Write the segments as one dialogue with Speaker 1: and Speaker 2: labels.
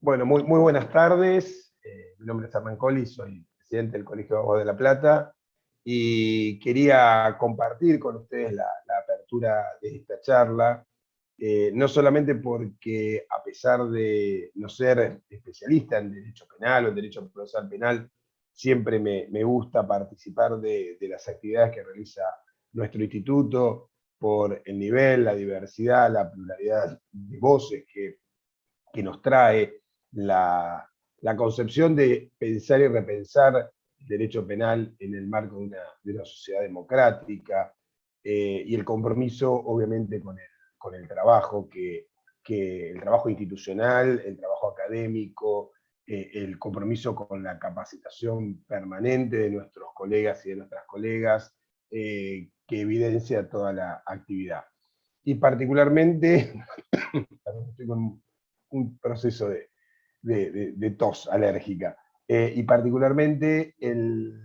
Speaker 1: Bueno, muy buenas tardes. Mi nombre es Hernán Colli, soy presidente del Colegio de Abogados de La Plata y quería compartir con ustedes la apertura de esta charla, no solamente porque a pesar de no ser especialista en derecho penal o en derecho procesal penal, siempre me gusta participar de las actividades que realiza nuestro instituto por el nivel, la diversidad, la pluralidad de voces que nos trae la concepción de pensar y repensar el derecho penal en el marco de una sociedad democrática, y el compromiso, obviamente, con el trabajo, que el trabajo institucional, el trabajo académico, el compromiso con la capacitación permanente de nuestros colegas y de nuestras colegas, que evidencia toda la actividad. Y particularmente, estoy con un proceso de tos alérgica. Y particularmente en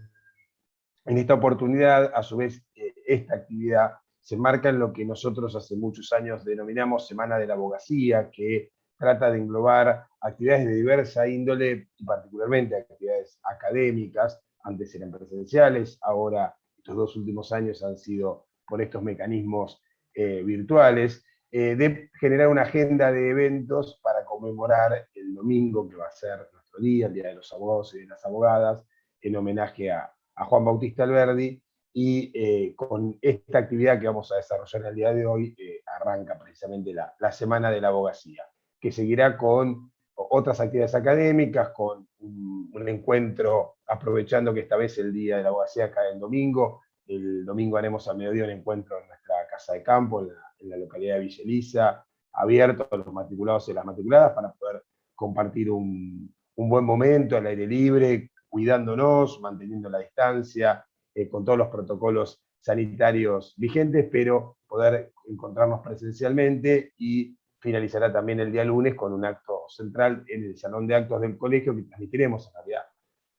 Speaker 1: esta oportunidad, a su vez, esta actividad se marca en lo que nosotros hace muchos años denominamos Semana de la Abogacía, que trata de englobar actividades de diversa índole, y particularmente actividades académicas. Antes eran presenciales, ahora estos 2 últimos años han sido por estos mecanismos virtuales, de generar una agenda de eventos para conmemorar el domingo, que va a ser nuestro día, el Día de los Abogados y de las Abogadas, en homenaje a Juan Bautista Alberdi, y con esta actividad que vamos a desarrollar en el día de hoy, arranca precisamente la Semana de la Abogacía, que seguirá con otras actividades académicas, con un encuentro, aprovechando que esta vez el Día de la Abogacía cae el domingo. El domingo haremos a mediodía un encuentro en nuestra casa de campo, en la localidad de Villa Elisa, abierto a los matriculados y las matriculadas para poder compartir un buen momento al aire libre, cuidándonos, manteniendo la distancia, con todos los protocolos sanitarios vigentes, pero poder encontrarnos presencialmente. Y finalizará también el día lunes con un acto central en el Salón de Actos del colegio, que transmitiremos en realidad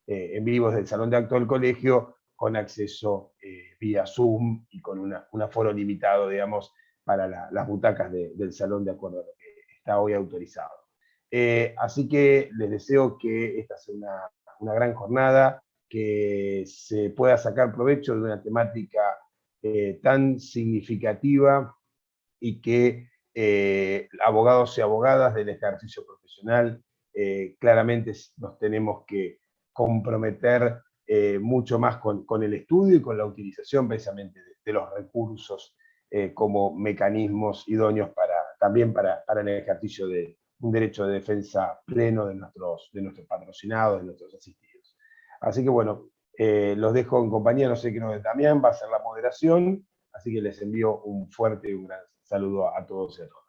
Speaker 1: en vivo desde el Salón de Actos del colegio, con acceso vía Zoom y con un aforo limitado, digamos, para las butacas del salón, de acuerdo a lo que está hoy autorizado. Así que les deseo que esta sea una gran jornada, que se pueda sacar provecho de una temática tan significativa, y que abogados y abogadas del ejercicio profesional claramente nos tenemos que comprometer mucho más con el estudio y con la utilización precisamente de los recursos como mecanismos idóneos también para el ejercicio de un derecho de defensa pleno de nuestros patrocinados, de nuestros asistidos. Así que bueno, los dejo en compañía, no sé qué, no, de Damián, va a ser la moderación. Así que les envío un fuerte y un gran saludo a todos y a todas.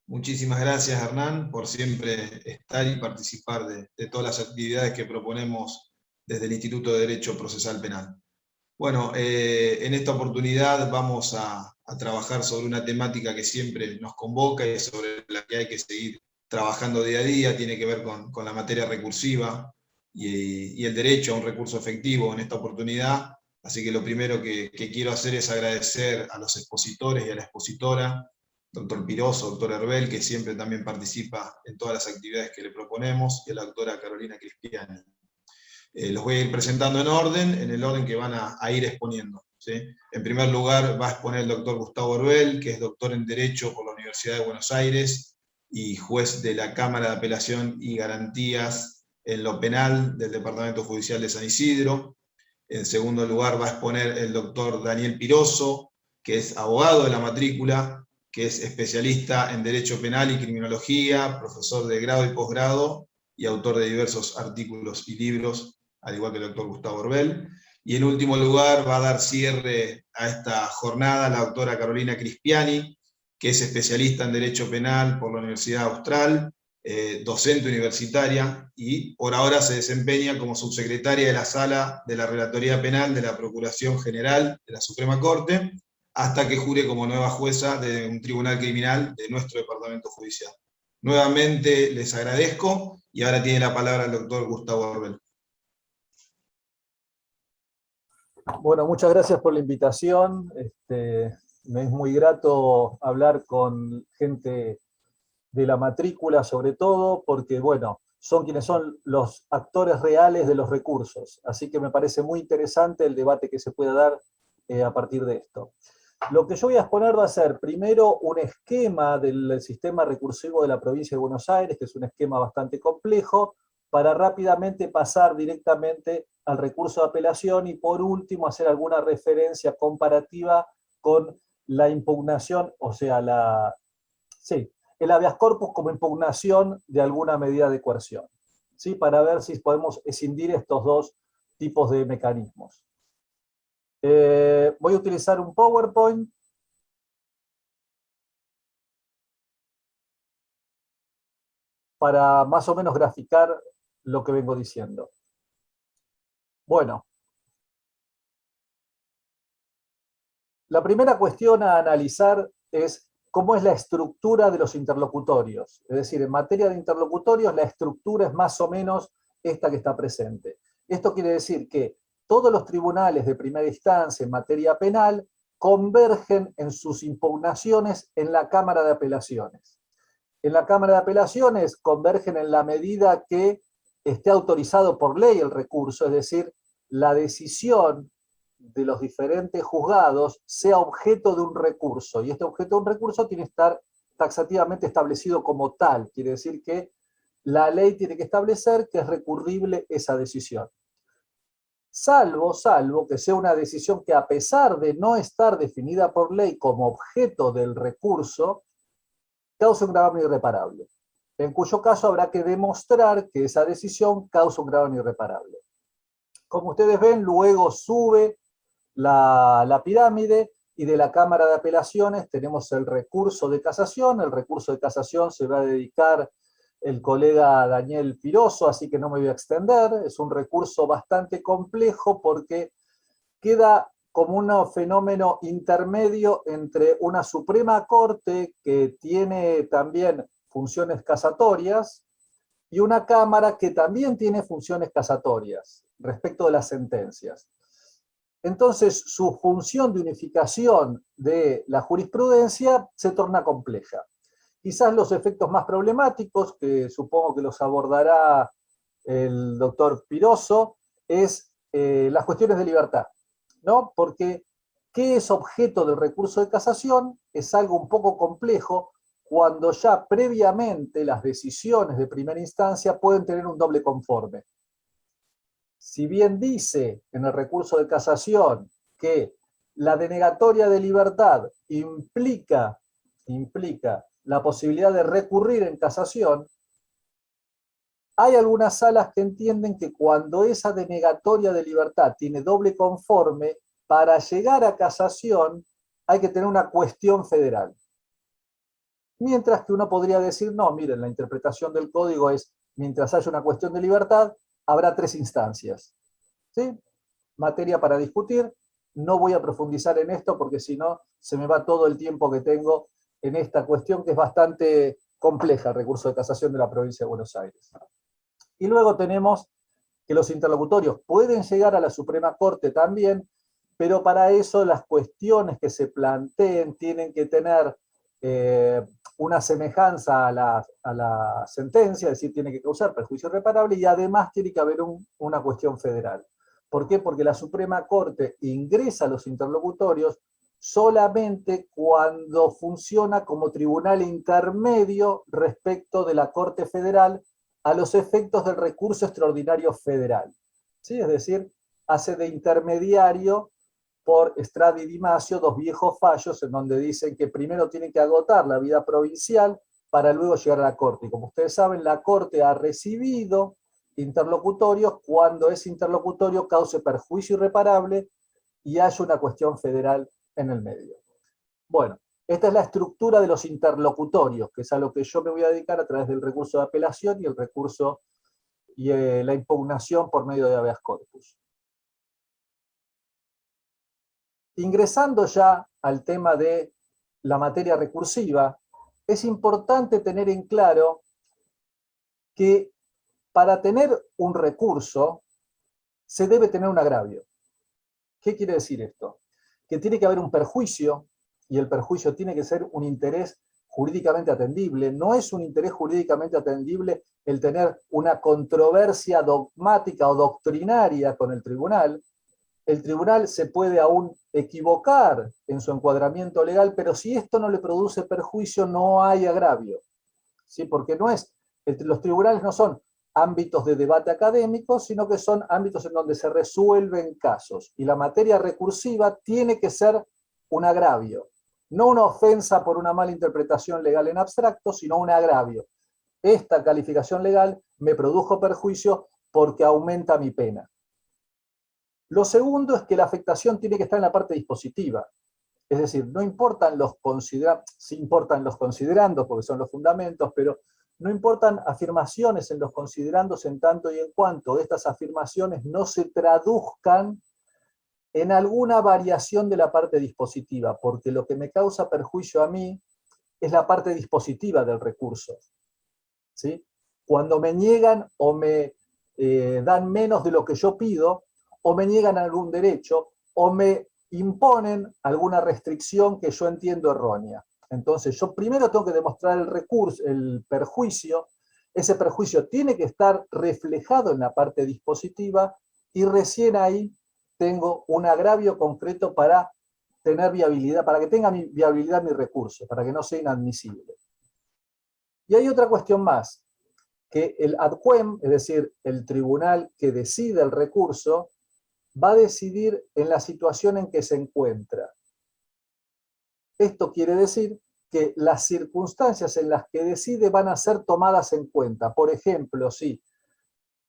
Speaker 2: Muchísimas gracias, Hernán, por siempre estar y participar de todas las actividades que proponemos desde el Instituto de Derecho Procesal Penal. Bueno, en esta oportunidad vamos a trabajar sobre una temática que siempre nos convoca y sobre la que hay que seguir trabajando día a día. Tiene que ver con la materia recursiva y el derecho a un recurso efectivo en esta oportunidad. Así que lo primero que quiero hacer es agradecer a los expositores y a la expositora, doctor Piroso, doctor Herbel, que siempre también participa en todas las actividades que le proponemos, y a la doctora Carolina Cristiani. Los voy a ir presentando en el orden que van a ir exponiendo, ¿sí? En primer lugar va a exponer el doctor Gustavo Herbel, que es doctor en Derecho por la Universidad de Buenos Aires y juez de la Cámara de Apelación y Garantías en lo Penal del Departamento Judicial de San Isidro. En segundo lugar va a exponer el doctor Daniel Piroso, que es abogado de la matrícula, que es especialista en Derecho Penal y Criminología, profesor de grado y posgrado y autor de diversos artículos y libros, al igual que el doctor Gustavo Orbel. Y en último lugar va a dar cierre a esta jornada la doctora Carolina Cristiani, que es especialista en Derecho Penal por la Universidad Austral, docente universitaria, y por ahora se desempeña como subsecretaria de la Sala de la Relatoría Penal de la Procuración General de la Suprema Corte, hasta que jure como nueva jueza de un tribunal criminal de nuestro departamento judicial. Nuevamente les agradezco, y ahora tiene la palabra el doctor Gustavo Orbel.
Speaker 3: Bueno, muchas gracias por la invitación. Me es muy grato hablar con gente de la matrícula, sobre todo, porque, bueno, son quienes son los actores reales de los recursos. Así que me parece muy interesante el debate que se pueda dar a partir de esto. Lo que yo voy a exponer va a ser, primero, un esquema del sistema recursivo de la provincia de Buenos Aires, que es un esquema bastante complejo, para rápidamente pasar directamente al recurso de apelación y, por último, hacer alguna referencia comparativa con la impugnación, o sea, sí, el habeas corpus como impugnación de alguna medida de coerción, ¿sí? Para ver si podemos escindir estos dos tipos de mecanismos. Voy a utilizar un PowerPoint para más o menos graficar lo que vengo diciendo. Bueno, la primera cuestión a analizar es cómo es la estructura de los interlocutorios. Es decir, en materia de interlocutorios, la estructura es más o menos esta que está presente. Esto quiere decir que todos los tribunales de primera instancia en materia penal convergen en sus impugnaciones en la Cámara de Apelaciones. En la Cámara de Apelaciones convergen en la medida que esté autorizado por ley el recurso, es decir, la decisión de los diferentes juzgados sea objeto de un recurso, y este objeto de un recurso tiene que estar taxativamente establecido como tal, quiere decir que la ley tiene que establecer que es recurrible esa decisión. Salvo que sea una decisión que, a pesar de no estar definida por ley como objeto del recurso, causa un gravamen irreparable, en cuyo caso habrá que demostrar que esa decisión causa un gravamen irreparable. Como ustedes ven, luego sube la pirámide, y de la Cámara de Apelaciones tenemos el recurso de casación. El recurso de casación se va a dedicar el colega Daniel Piroso, así que no me voy a extender. Es un recurso bastante complejo porque queda como un fenómeno intermedio entre una Suprema Corte que tiene también funciones casatorias y una Cámara que también tiene funciones casatorias respecto de las sentencias. Entonces, su función de unificación de la jurisprudencia se torna compleja. Quizás los efectos más problemáticos, que supongo que los abordará el doctor Piroso, es las cuestiones de libertad, ¿no? Porque ¿qué es objeto del recurso de casación? Es algo un poco complejo cuando ya previamente las decisiones de primera instancia pueden tener un doble conforme. Si bien dice en el recurso de casación que la denegatoria de libertad implica la posibilidad de recurrir en casación, hay algunas salas que entienden que cuando esa denegatoria de libertad tiene doble conforme, para llegar a casación hay que tener una cuestión federal. Mientras que uno podría decir, no, miren, la interpretación del código es, mientras haya una cuestión de libertad, habrá 3 instancias. ¿Sí? Materia para discutir. No voy a profundizar en esto porque si no se me va todo el tiempo que tengo en esta cuestión que es bastante compleja, el recurso de casación de la provincia de Buenos Aires. Y luego tenemos que los interlocutorios pueden llegar a la Suprema Corte también, pero para eso las cuestiones que se planteen tienen que tener una semejanza a la sentencia, es decir, tiene que causar perjuicio irreparable, y además tiene que haber una cuestión federal. ¿Por qué? Porque la Suprema Corte ingresa a los interlocutorios solamente cuando funciona como tribunal intermedio respecto de la Corte Federal a los efectos del recurso extraordinario federal. ¿Sí? Es decir, hace de intermediario por Estrada y Di Masio 2 viejos fallos en donde dicen que primero tienen que agotar la vida provincial para luego llegar a la Corte. Y como ustedes saben, la Corte ha recibido interlocutorios cuando ese interlocutorio cause perjuicio irreparable y haya una cuestión federal en el medio. Bueno, esta es la estructura de los interlocutorios, que es a lo que yo me voy a dedicar a través del recurso de apelación y el recurso y la impugnación por medio de habeas corpus. Ingresando ya al tema de la materia recursiva, es importante tener en claro que para tener un recurso se debe tener un agravio. ¿Qué quiere decir esto? Que tiene que haber un perjuicio, y el perjuicio tiene que ser un interés jurídicamente atendible, no es un interés jurídicamente atendible el tener una controversia dogmática o doctrinaria con el tribunal. El tribunal se puede aún equivocar en su encuadramiento legal, pero si esto no le produce perjuicio, no hay agravio. ¿Sí? Porque los tribunales no son ámbitos de debate académico, sino que son ámbitos en donde se resuelven casos. Y la materia recursiva tiene que ser un agravio. No una ofensa por una mala interpretación legal en abstracto, sino un agravio. Esta calificación legal me produjo perjuicio porque aumenta mi pena. Lo segundo es que la afectación tiene que estar en la parte dispositiva. Es decir, no importan los considerandos, sí importan los considerandos porque son los fundamentos, pero no importan afirmaciones en los considerandos en tanto y en cuanto estas afirmaciones no se traduzcan en alguna variación de la parte dispositiva, porque lo que me causa perjuicio a mí es la parte dispositiva del recurso. ¿Sí? Cuando me niegan o me dan menos de lo que yo pido, o me niegan algún derecho, o me imponen alguna restricción que yo entiendo errónea. Entonces yo primero tengo que demostrar el recurso, el perjuicio. Ese perjuicio tiene que estar reflejado en la parte dispositiva y recién ahí tengo un agravio concreto para tener viabilidad, para que tenga viabilidad mi recurso, para que no sea inadmisible. Y hay otra cuestión más, que el ad quem, es decir, el tribunal que decide el recurso, va a decidir en la situación en que se encuentra. Esto quiere decir que las circunstancias en las que decide van a ser tomadas en cuenta. Por ejemplo, si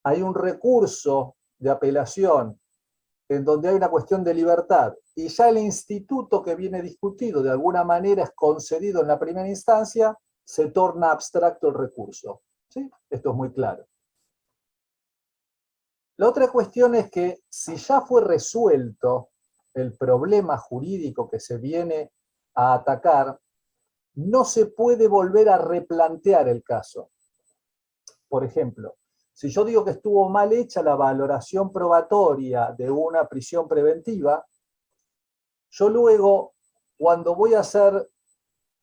Speaker 3: hay un recurso de apelación en donde hay una cuestión de libertad y ya el instituto que viene discutido de alguna manera es concedido en la primera instancia, se torna abstracto el recurso. ¿Sí? Esto es muy claro. La otra cuestión es que si ya fue resuelto el problema jurídico que se viene a atacar, no se puede volver a replantear el caso. Por ejemplo, si yo digo que estuvo mal hecha la valoración probatoria de una prisión preventiva, yo luego, cuando voy a hacer,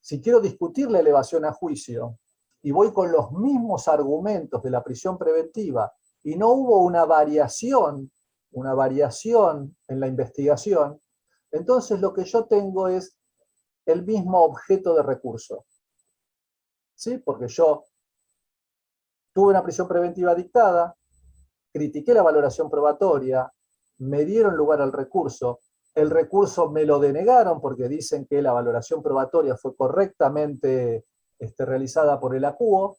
Speaker 3: si quiero discutir la elevación a juicio, y voy con los mismos argumentos de la prisión preventiva, y no hubo una variación en la investigación, entonces lo que yo tengo es el mismo objeto de recurso. ¿Sí? Porque yo tuve una prisión preventiva dictada, critiqué la valoración probatoria, me dieron lugar al recurso, el recurso me lo denegaron porque dicen que la valoración probatoria fue correctamente realizada por el acuo.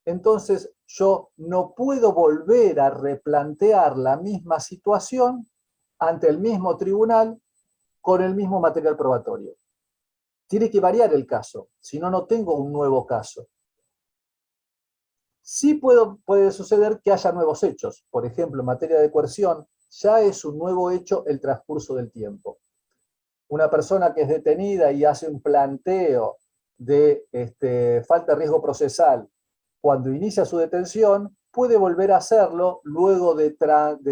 Speaker 3: Entonces yo no puedo volver a replantear la misma situación ante el mismo tribunal con el mismo material probatorio. Tiene que variar el caso, si no, no tengo un nuevo caso. Sí puede suceder que haya nuevos hechos. Por ejemplo, en materia de coerción, ya es un nuevo hecho el transcurso del tiempo. Una persona que es detenida y hace un planteo de falta de riesgo procesal cuando inicia su detención, puede volver a hacerlo luego de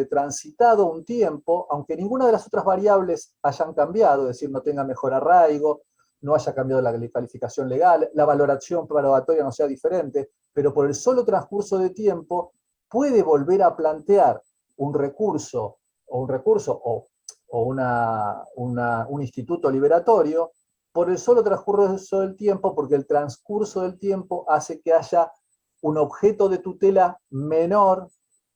Speaker 3: transitado un tiempo, aunque ninguna de las otras variables hayan cambiado, es decir, no tenga mejor arraigo, no haya cambiado la calificación legal, la valoración probatoria no sea diferente, pero por el solo transcurso de tiempo puede volver a plantear un recurso o un instituto liberatorio por el solo transcurso del tiempo, porque el transcurso del tiempo hace que haya un objeto de tutela menor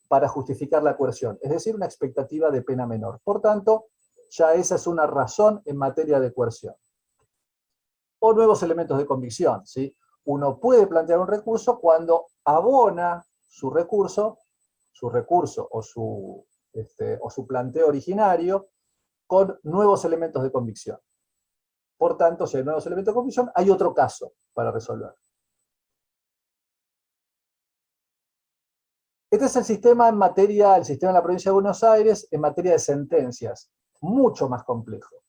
Speaker 3: para justificar la coerción, es decir, una expectativa de pena menor. Por tanto, ya esa es una razón en materia de coerción. O nuevos elementos de convicción, ¿sí? Uno puede plantear un recurso cuando abona su recurso o su planteo originario con nuevos elementos de convicción. Por tanto, si hay nuevos elementos de convicción, hay otro caso para resolver. Este es el sistema el sistema de la provincia de Buenos Aires en materia de sentencias, mucho más complejo.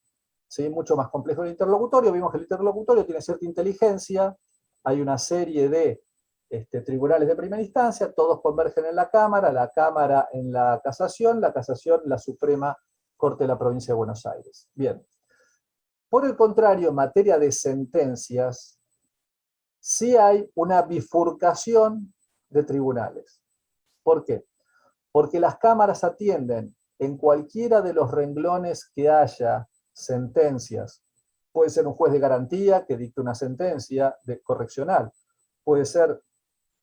Speaker 3: ¿Sí? Mucho más complejo el interlocutorio. Vimos que el interlocutorio tiene cierta inteligencia, hay una serie de tribunales de primera instancia, todos convergen en la Cámara en la Casación en la Suprema Corte de la Provincia de Buenos Aires. Bien. Por el contrario, en materia de sentencias, sí hay una bifurcación de tribunales. ¿Por qué? Porque las cámaras atienden en cualquiera de los renglones que haya sentencias. Puede ser un juez de garantía que dicte una sentencia correccional, puede ser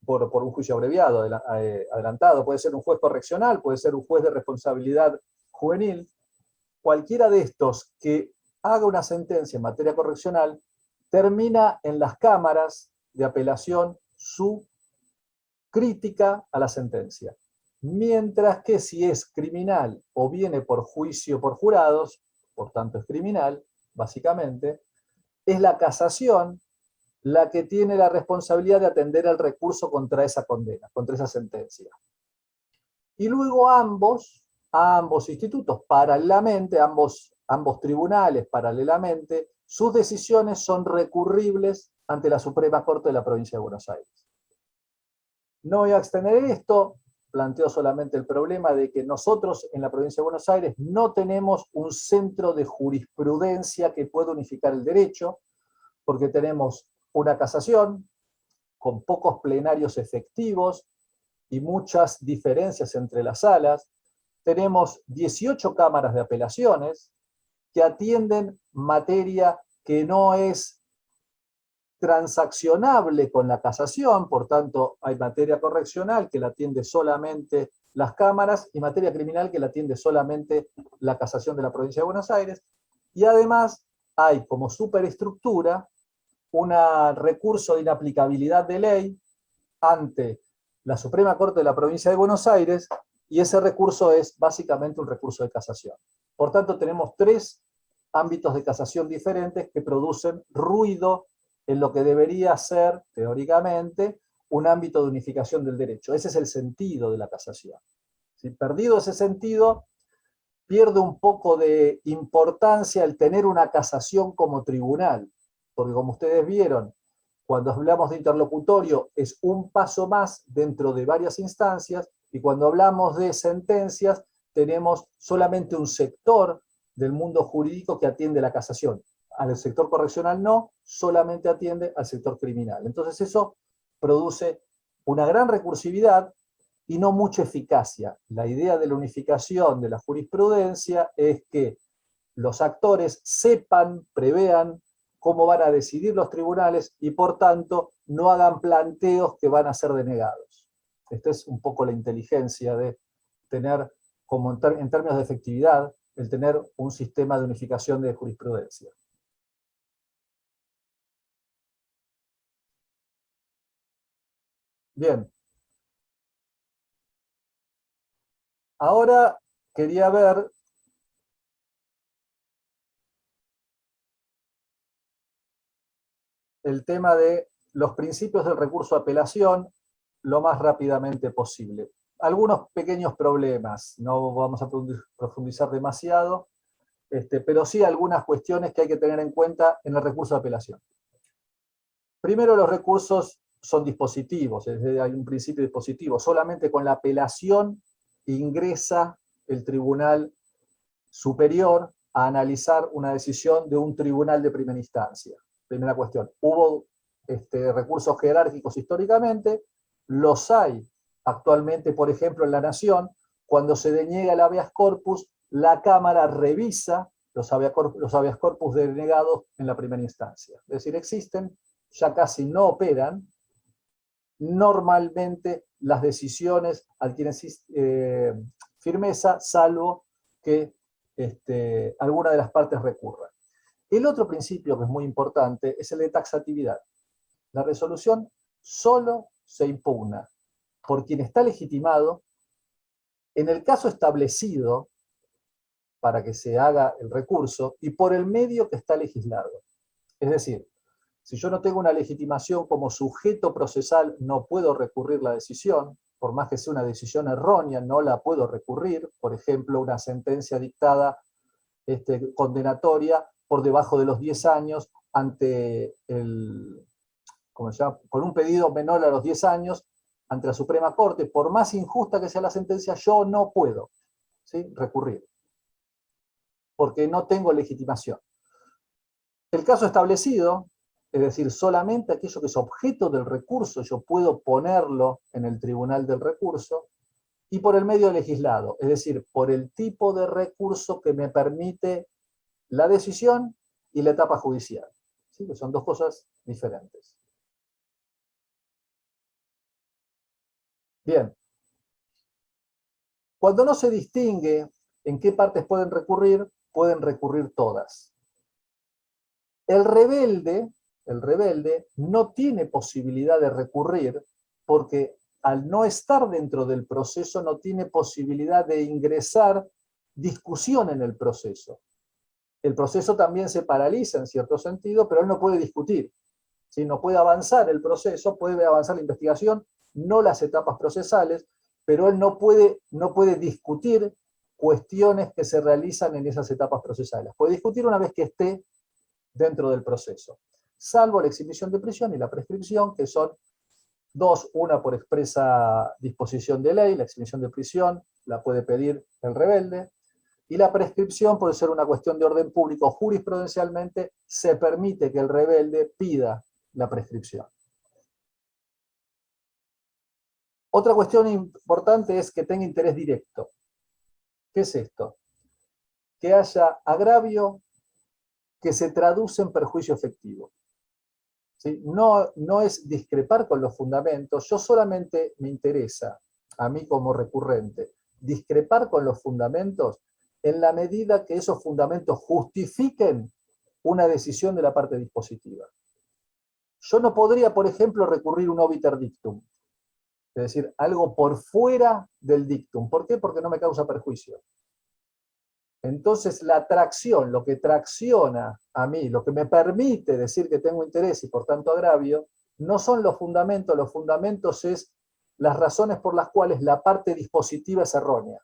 Speaker 3: por un juicio abreviado, adelantado, puede ser un juez correccional, puede ser un juez de responsabilidad juvenil. Cualquiera de estos que haga una sentencia en materia correccional termina en las cámaras de apelación su crítica a la sentencia. Mientras que si es criminal o viene por juicio por jurados, por tanto es criminal, básicamente, es la casación la que tiene la responsabilidad de atender el recurso contra esa condena, contra esa sentencia. Y luego ambos institutos, paralelamente, ambos tribunales, paralelamente, sus decisiones son recurribles ante la Suprema Corte de la Provincia de Buenos Aires. No voy a extender esto, planteo solamente el problema de que nosotros en la Provincia de Buenos Aires no tenemos un centro de jurisprudencia que pueda unificar el derecho, porque tenemos una casación con pocos plenarios efectivos y muchas diferencias entre las salas. Tenemos 18 cámaras de apelaciones que atienden materia que no es transaccionable con la casación, por tanto hay materia correccional que la atiende solamente las cámaras y materia criminal que la atiende solamente la casación de la Provincia de Buenos Aires, y además hay como superestructura un recurso de inaplicabilidad de ley ante la Suprema Corte de la Provincia de Buenos Aires, y ese recurso es básicamente un recurso de casación. Por tanto, tenemos 3 ámbitos de casación diferentes que producen ruido en lo que debería ser, teóricamente, un ámbito de unificación del derecho. Ese es el sentido de la casación. Si perdido ese sentido, pierde un poco de importancia el tener una casación como tribunal, porque como ustedes vieron, cuando hablamos de interlocutorio es un paso más dentro de varias instancias, y cuando hablamos de sentencias tenemos solamente un sector del mundo jurídico que atiende la casación. Al sector correccional no, solamente atiende al sector criminal. Entonces eso produce una gran recursividad y no mucha eficacia. La idea de la unificación de la jurisprudencia es que los actores sepan, prevean cómo van a decidir los tribunales y por tanto no hagan planteos que van a ser denegados. Esta es un poco la inteligencia de tener, como en términos de efectividad, el tener un sistema de unificación de jurisprudencia. Bien. Ahora quería ver el tema de los principios del recurso a apelación lo más rápidamente posible. Algunos pequeños problemas, no vamos a profundizar demasiado, pero sí algunas cuestiones que hay que tener en cuenta en el recurso de apelación. Primero, los recursos son dispositivos, es decir, hay un principio dispositivo. Solamente con la apelación ingresa el tribunal superior a analizar una decisión de un tribunal de primera instancia. Primera cuestión, hubo recursos jerárquicos históricamente, los hay actualmente, por ejemplo, en la Nación. Cuando se deniega el habeas corpus, la Cámara revisa los habeas corpus denegados en la primera instancia. Es decir, existen, ya casi no operan. Normalmente las decisiones adquieren firmeza, salvo que alguna de las partes recurra. El otro principio que es muy importante es el de taxatividad. La resolución solo se impugna por quien está legitimado en el caso establecido para que se haga el recurso y por el medio que está legislado. Es decir, si yo no tengo una legitimación como sujeto procesal, no puedo recurrir la decisión, por más que sea una decisión errónea, no la puedo recurrir. Por ejemplo, una sentencia dictada condenatoria por debajo de los 10 años ante con un pedido menor a los 10 años ante la Suprema Corte, por más injusta que sea la sentencia, yo no puedo, ¿sí?, recurrir, porque no tengo legitimación. El caso establecido es decir, solamente aquello que es objeto del recurso yo puedo ponerlo en el tribunal del recurso, y por el medio legislado, es decir, por el tipo de recurso que me permite la decisión y la etapa judicial. ¿Sí? Que son dos cosas diferentes. Bien. Cuando no se distingue en qué partes pueden recurrir todas. El rebelde no tiene posibilidad de recurrir porque al no estar dentro del proceso no tiene posibilidad de ingresar discusión en el proceso. El proceso también se paraliza en cierto sentido, pero él no puede discutir. ¿Sí? No puede avanzar el proceso, puede avanzar la investigación, no las etapas procesales, pero él no puede discutir cuestiones que se realizan en esas etapas procesales. Puede discutir una vez que esté dentro del proceso, salvo la exhibición de prisión y la prescripción, que son dos, una por expresa disposición de ley, la exhibición de prisión la puede pedir el rebelde, y la prescripción, por ser una cuestión de orden público, jurisprudencialmente se permite que el rebelde pida la prescripción. Otra cuestión importante es que tenga interés directo. ¿Qué es esto? Que haya agravio que se traduce en perjuicio efectivo. ¿Sí? No es discrepar con los fundamentos, yo solamente me interesa, a mí como recurrente, discrepar con los fundamentos en la medida que esos fundamentos justifiquen una decisión de la parte dispositiva. Yo no podría, por ejemplo, recurrir un obiter dictum, es decir, algo por fuera del dictum. ¿Por qué? Porque no me causa perjuicio. Entonces la tracción, lo que tracciona a mí, lo que me permite decir que tengo interés y por tanto agravio, no son los fundamentos es las razones por las cuales la parte dispositiva es errónea.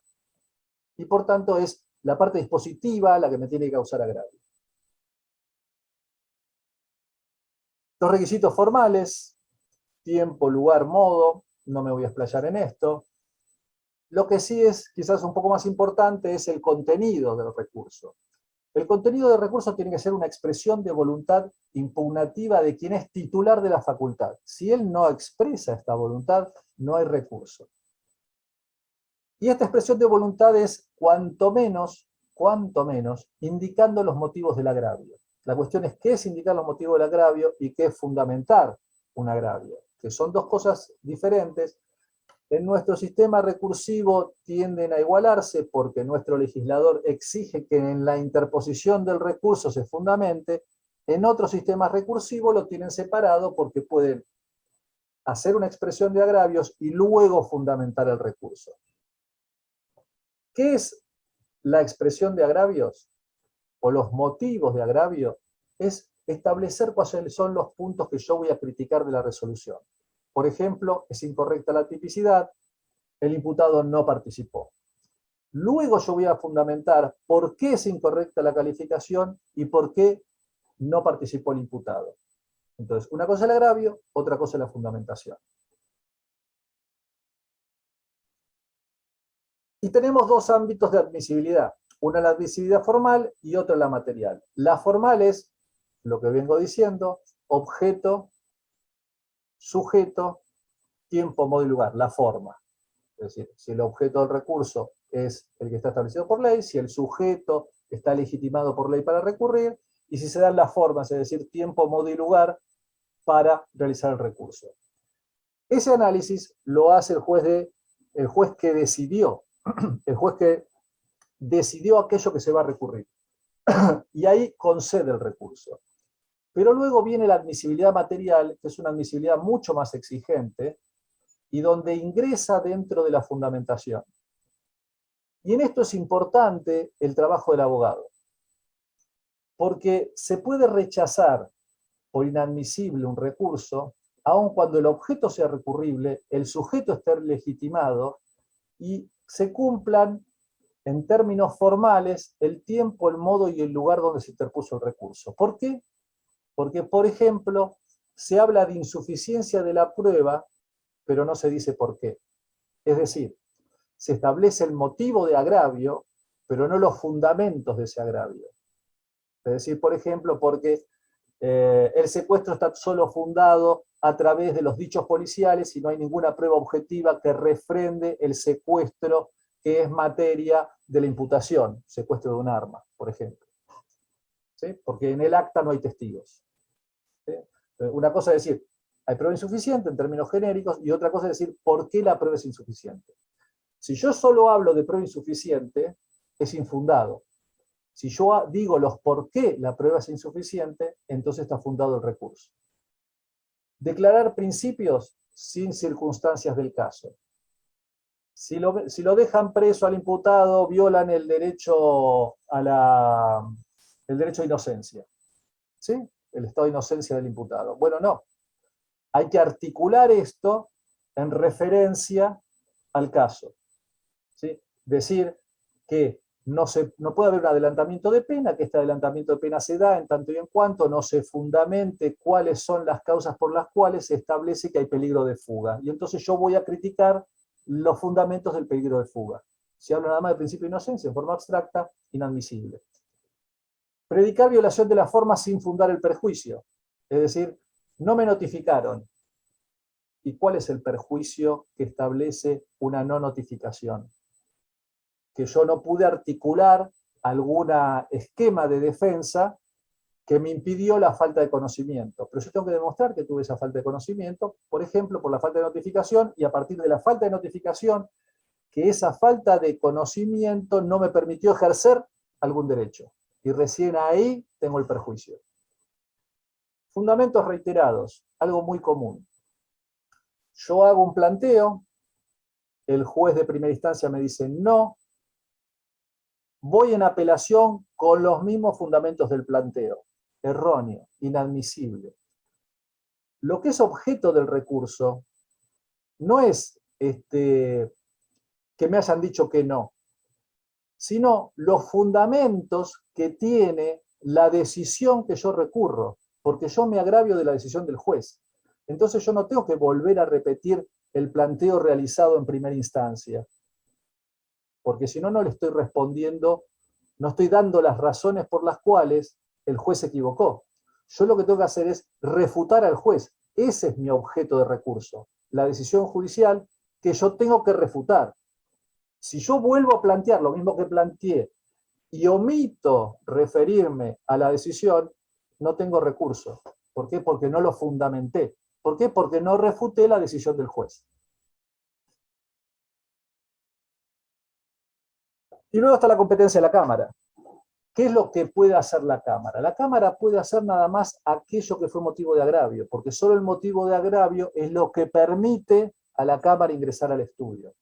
Speaker 3: Y por tanto es la parte dispositiva la que me tiene que causar agravio. Los requisitos formales, tiempo, lugar, modo, no me voy a explayar en esto. Lo que sí es quizás un poco más importante es el contenido del recurso. El contenido del recurso tiene que ser una expresión de voluntad impugnativa de quien es titular de la facultad. Si él no expresa esta voluntad, no hay recurso. Y esta expresión de voluntad es cuanto menos, indicando los motivos del agravio. La cuestión es qué es indicar los motivos del agravio y qué es fundamentar un agravio, que son dos cosas diferentes. En nuestro sistema recursivo tienden a igualarse porque nuestro legislador exige que en la interposición del recurso se fundamente. En otros sistemas recursivos lo tienen separado porque pueden hacer una expresión de agravios y luego fundamentar el recurso. ¿Qué es la expresión de agravios o los motivos de agravio? Es establecer cuáles son los puntos que yo voy a criticar de la resolución. Por ejemplo, es incorrecta la tipicidad, el imputado no participó. Luego yo voy a fundamentar por qué es incorrecta la calificación y por qué no participó el imputado. Entonces, una cosa es el agravio, otra cosa es la fundamentación. Y tenemos dos ámbitos de admisibilidad. Una la admisibilidad formal y otra la material. La formal es, lo que vengo diciendo, objeto, sujeto, tiempo, modo y lugar, la forma. Es decir, si el objeto del recurso es el que está establecido por ley, si el sujeto está legitimado por ley para recurrir, y si se dan las formas, es decir, tiempo, modo y lugar, para realizar el recurso. Ese análisis lo hace el juez que decidió, el juez que decidió aquello que se va a recurrir. Y ahí concede el recurso. Pero luego viene la admisibilidad material, que es una admisibilidad mucho más exigente, y donde ingresa dentro de la fundamentación. Y en esto es importante el trabajo del abogado, porque se puede rechazar por inadmisible un recurso, aun cuando el objeto sea recurrible, el sujeto esté legitimado y se cumplan en términos formales el tiempo, el modo y el lugar donde se interpuso el recurso. ¿Por qué? Porque, por ejemplo, se habla de insuficiencia de la prueba, pero no se dice por qué. Es decir, se establece el motivo de agravio, pero no los fundamentos de ese agravio. Es decir, por ejemplo, porque el secuestro está solo fundado a través de los dichos policiales y no hay ninguna prueba objetiva que refrende el secuestro que es materia de la imputación, secuestro de un arma, por ejemplo. ¿Sí? Porque en el acta no hay testigos. ¿Sí? Una cosa es decir, hay prueba insuficiente en términos genéricos, y otra cosa es decir, ¿por qué la prueba es insuficiente? Si yo solo hablo de prueba insuficiente, es infundado. Si yo digo los por qué la prueba es insuficiente, entonces está fundado el recurso. Declarar principios sin circunstancias del caso. Si lo dejan preso al imputado, violan el derecho el derecho a inocencia. ¿Sí? El estado de inocencia del imputado. Bueno, no. Hay que articular esto en referencia al caso. ¿Sí? Decir que no puede haber un adelantamiento de pena, que este adelantamiento de pena se da en tanto y en cuanto no se fundamente cuáles son las causas por las cuales se establece que hay peligro de fuga. Y entonces yo voy a criticar los fundamentos del peligro de fuga. Si hablo nada más del principio de inocencia en forma abstracta, inadmisible. Predicar violación de la forma sin fundar el perjuicio. Es decir, no me notificaron. ¿Y cuál es el perjuicio que establece una no notificación? Que yo no pude articular algún esquema de defensa que me impidió la falta de conocimiento. Pero yo tengo que demostrar que tuve esa falta de conocimiento, por ejemplo, por la falta de notificación, y a partir de la falta de notificación, que esa falta de conocimiento no me permitió ejercer algún derecho. Y recién ahí tengo el perjuicio. Fundamentos reiterados, algo muy común. Yo hago un planteo, el juez de primera instancia me dice no, voy en apelación con los mismos fundamentos del planteo. Erróneo, inadmisible. Lo que es objeto del recurso no es que me hayan dicho que no, sino los fundamentos que tiene la decisión que yo recurro, porque yo me agravio de la decisión del juez. Entonces yo no tengo que volver a repetir el planteo realizado en primera instancia, porque si no, no le estoy respondiendo, no estoy dando las razones por las cuales el juez se equivocó. Yo lo que tengo que hacer es refutar al juez. Ese es mi objeto de recurso, la decisión judicial que yo tengo que refutar. Si yo vuelvo a plantear lo mismo que planteé y omito referirme a la decisión, no tengo recurso. ¿Por qué? Porque no lo fundamenté. ¿Por qué? Porque no refuté la decisión del juez. Y luego está la competencia de la Cámara. ¿Qué es lo que puede hacer la Cámara? La Cámara puede hacer nada más aquello que fue motivo de agravio, porque solo el motivo de agravio es lo que permite a la Cámara ingresar al estudio.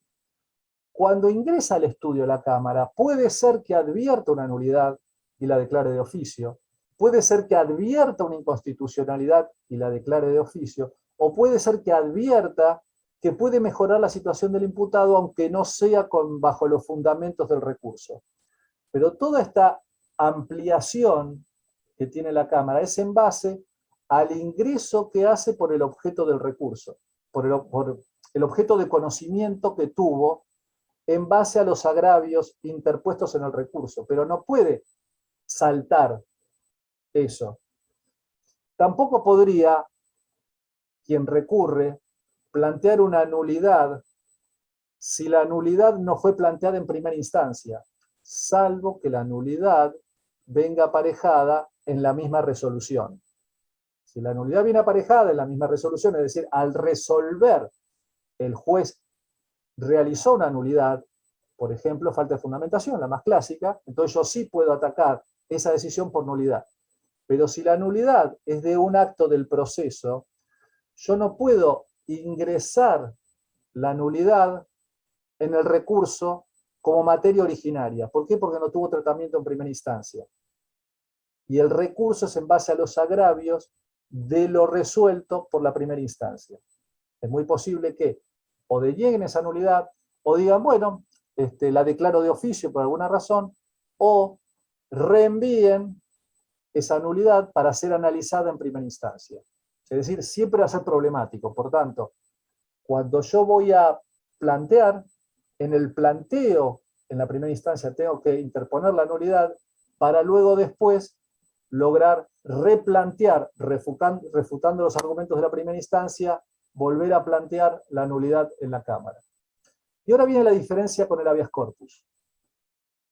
Speaker 3: Cuando ingresa al estudio la Cámara, puede ser que advierta una nulidad y la declare de oficio, puede ser que advierta una inconstitucionalidad y la declare de oficio, o puede ser que advierta que puede mejorar la situación del imputado, aunque no sea bajo los fundamentos del recurso. Pero toda esta ampliación que tiene la Cámara es en base al ingreso que hace por el objeto del recurso, por el objeto de conocimiento que tuvo en base a los agravios interpuestos en el recurso, pero no puede saltar eso. Tampoco podría quien recurre plantear una nulidad si la nulidad no fue planteada en primera instancia, salvo que la nulidad venga aparejada en la misma resolución. Si la nulidad viene aparejada en la misma resolución, es decir, al resolver el juez realizó una nulidad, por ejemplo, falta de fundamentación, la más clásica, entonces yo sí puedo atacar esa decisión por nulidad. Pero si la nulidad es de un acto del proceso, yo no puedo ingresar la nulidad en el recurso como materia originaria. ¿Por qué? Porque no tuvo tratamiento en primera instancia. Y el recurso es en base a los agravios de lo resuelto por la primera instancia. Es muy posible que o denieguen esa nulidad, o digan, bueno, la declaro de oficio por alguna razón, o reenvíen esa nulidad para ser analizada en primera instancia. Es decir, siempre va a ser problemático. Por tanto, cuando yo voy a plantear, en el planteo, en la primera instancia tengo que interponer la nulidad para luego después lograr replantear, refutando los argumentos de la primera instancia, volver a plantear la nulidad en la Cámara. Y ahora viene la diferencia con el habeas corpus.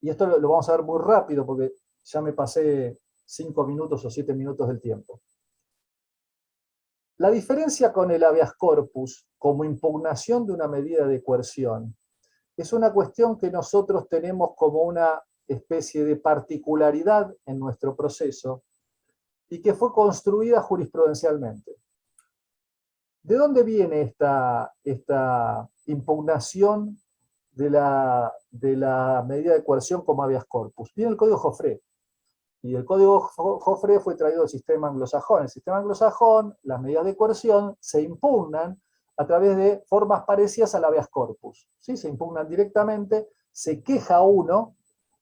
Speaker 3: Y esto lo vamos a ver muy rápido porque ya me pasé 5 minutos o 7 minutos del tiempo. La diferencia con el habeas corpus como impugnación de una medida de coerción es una cuestión que nosotros tenemos como una especie de particularidad en nuestro proceso y que fue construida jurisprudencialmente. ¿De dónde viene esta impugnación de la medida de coerción como habeas corpus? Viene el Código Joffre. Y el Código Joffre fue traído del sistema anglosajón. En el sistema anglosajón, las medidas de coerción se impugnan a través de formas parecidas al habeas corpus. ¿Sí? Se impugnan directamente, se queja uno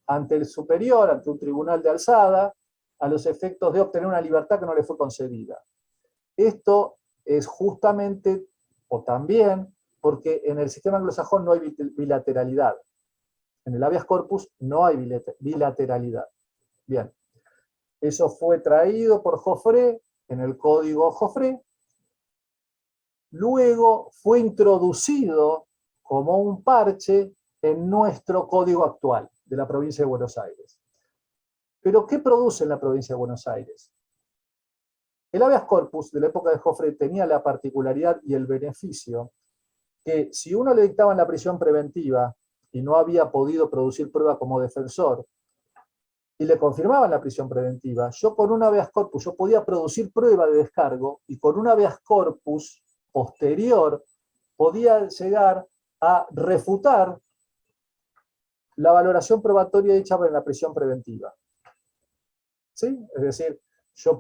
Speaker 3: ante el superior, ante un tribunal de alzada, a los efectos de obtener una libertad que no le fue concedida. Esto es justamente, o también, porque en el sistema anglosajón no hay bilateralidad. En el habeas corpus no hay bilateralidad. Bien. Eso fue traído por Joffre en el Código Joffre. Luego fue introducido como un parche en nuestro código actual de la provincia de Buenos Aires. ¿Pero qué produce en la provincia de Buenos Aires? El habeas corpus de la época de Joffre tenía la particularidad y el beneficio que si uno le dictaban la prisión preventiva y no había podido producir prueba como defensor, y le confirmaban la prisión preventiva, yo con un habeas corpus yo podía producir prueba de descargo y con un habeas corpus posterior podía llegar a refutar la valoración probatoria hecha en la prisión preventiva. ¿Sí? Es decir, yo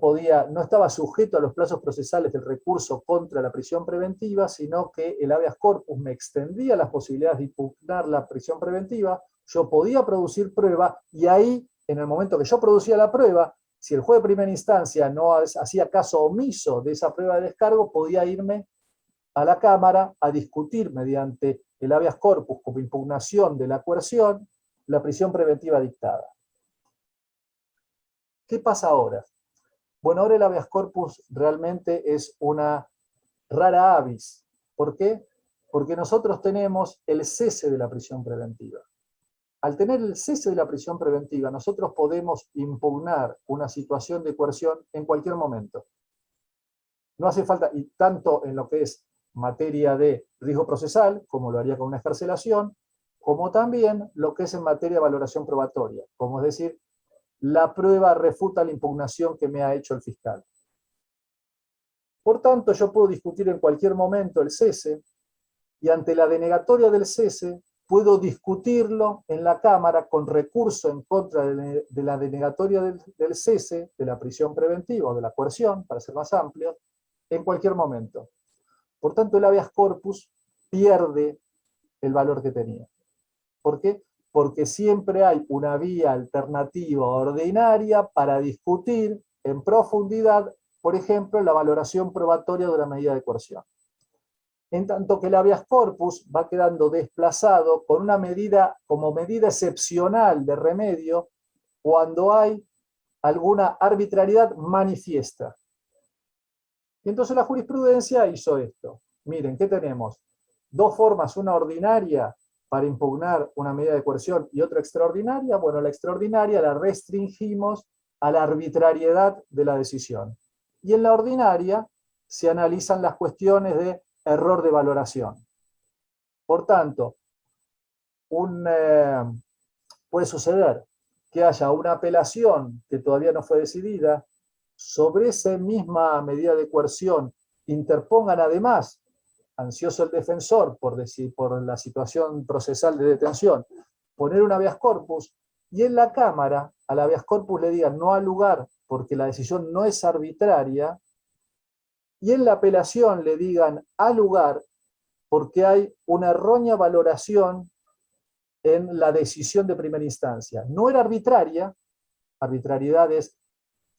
Speaker 3: no estaba sujeto a los plazos procesales del recurso contra la prisión preventiva, sino que el habeas corpus me extendía las posibilidades de impugnar la prisión preventiva, yo podía producir prueba y ahí, en el momento que yo producía la prueba, si el juez de primera instancia no hacía caso omiso de esa prueba de descargo, podía irme a la Cámara a discutir mediante el habeas corpus como impugnación de la coerción la prisión preventiva dictada. ¿Qué pasa ahora? Bueno, ahora el habeas corpus realmente es una rara avis. ¿Por qué? Porque nosotros tenemos el cese de la prisión preventiva. Al tener el cese de la prisión preventiva, nosotros podemos impugnar una situación de coerción en cualquier momento. No hace falta, y tanto en lo que es materia de riesgo procesal, como lo haría con una excarcelación, como también lo que es en materia de valoración probatoria, como es decir, la prueba refuta la impugnación que me ha hecho el fiscal. Por tanto, yo puedo discutir en cualquier momento el cese, y ante la denegatoria del cese, puedo discutirlo en la Cámara con recurso en contra de la denegatoria del cese, de la prisión preventiva o de la coerción, para ser más amplio, en cualquier momento. Por tanto, el habeas corpus pierde el valor que tenía. ¿Por qué? Porque siempre hay una vía alternativa ordinaria para discutir en profundidad, por ejemplo, la valoración probatoria de una medida de coerción. En tanto que el habeas corpus va quedando desplazado por una medida como medida excepcional de remedio cuando hay alguna arbitrariedad manifiesta. Y entonces la jurisprudencia hizo esto. Miren, ¿qué tenemos? Dos formas, una ordinaria para impugnar una medida de coerción y otra extraordinaria. Bueno, la extraordinaria la restringimos a la arbitrariedad de la decisión. Y en la ordinaria se analizan las cuestiones de error de valoración. Por tanto, puede suceder que haya una apelación que todavía no fue decidida, sobre esa misma medida de coerción interpongan además, ansioso el defensor por la situación procesal de detención, poner un habeas corpus, y en la Cámara al habeas corpus le digan no ha lugar porque la decisión no es arbitraria, y en la apelación le digan a lugar porque hay una errónea valoración en la decisión de primera instancia. No era arbitraria, arbitrariedad es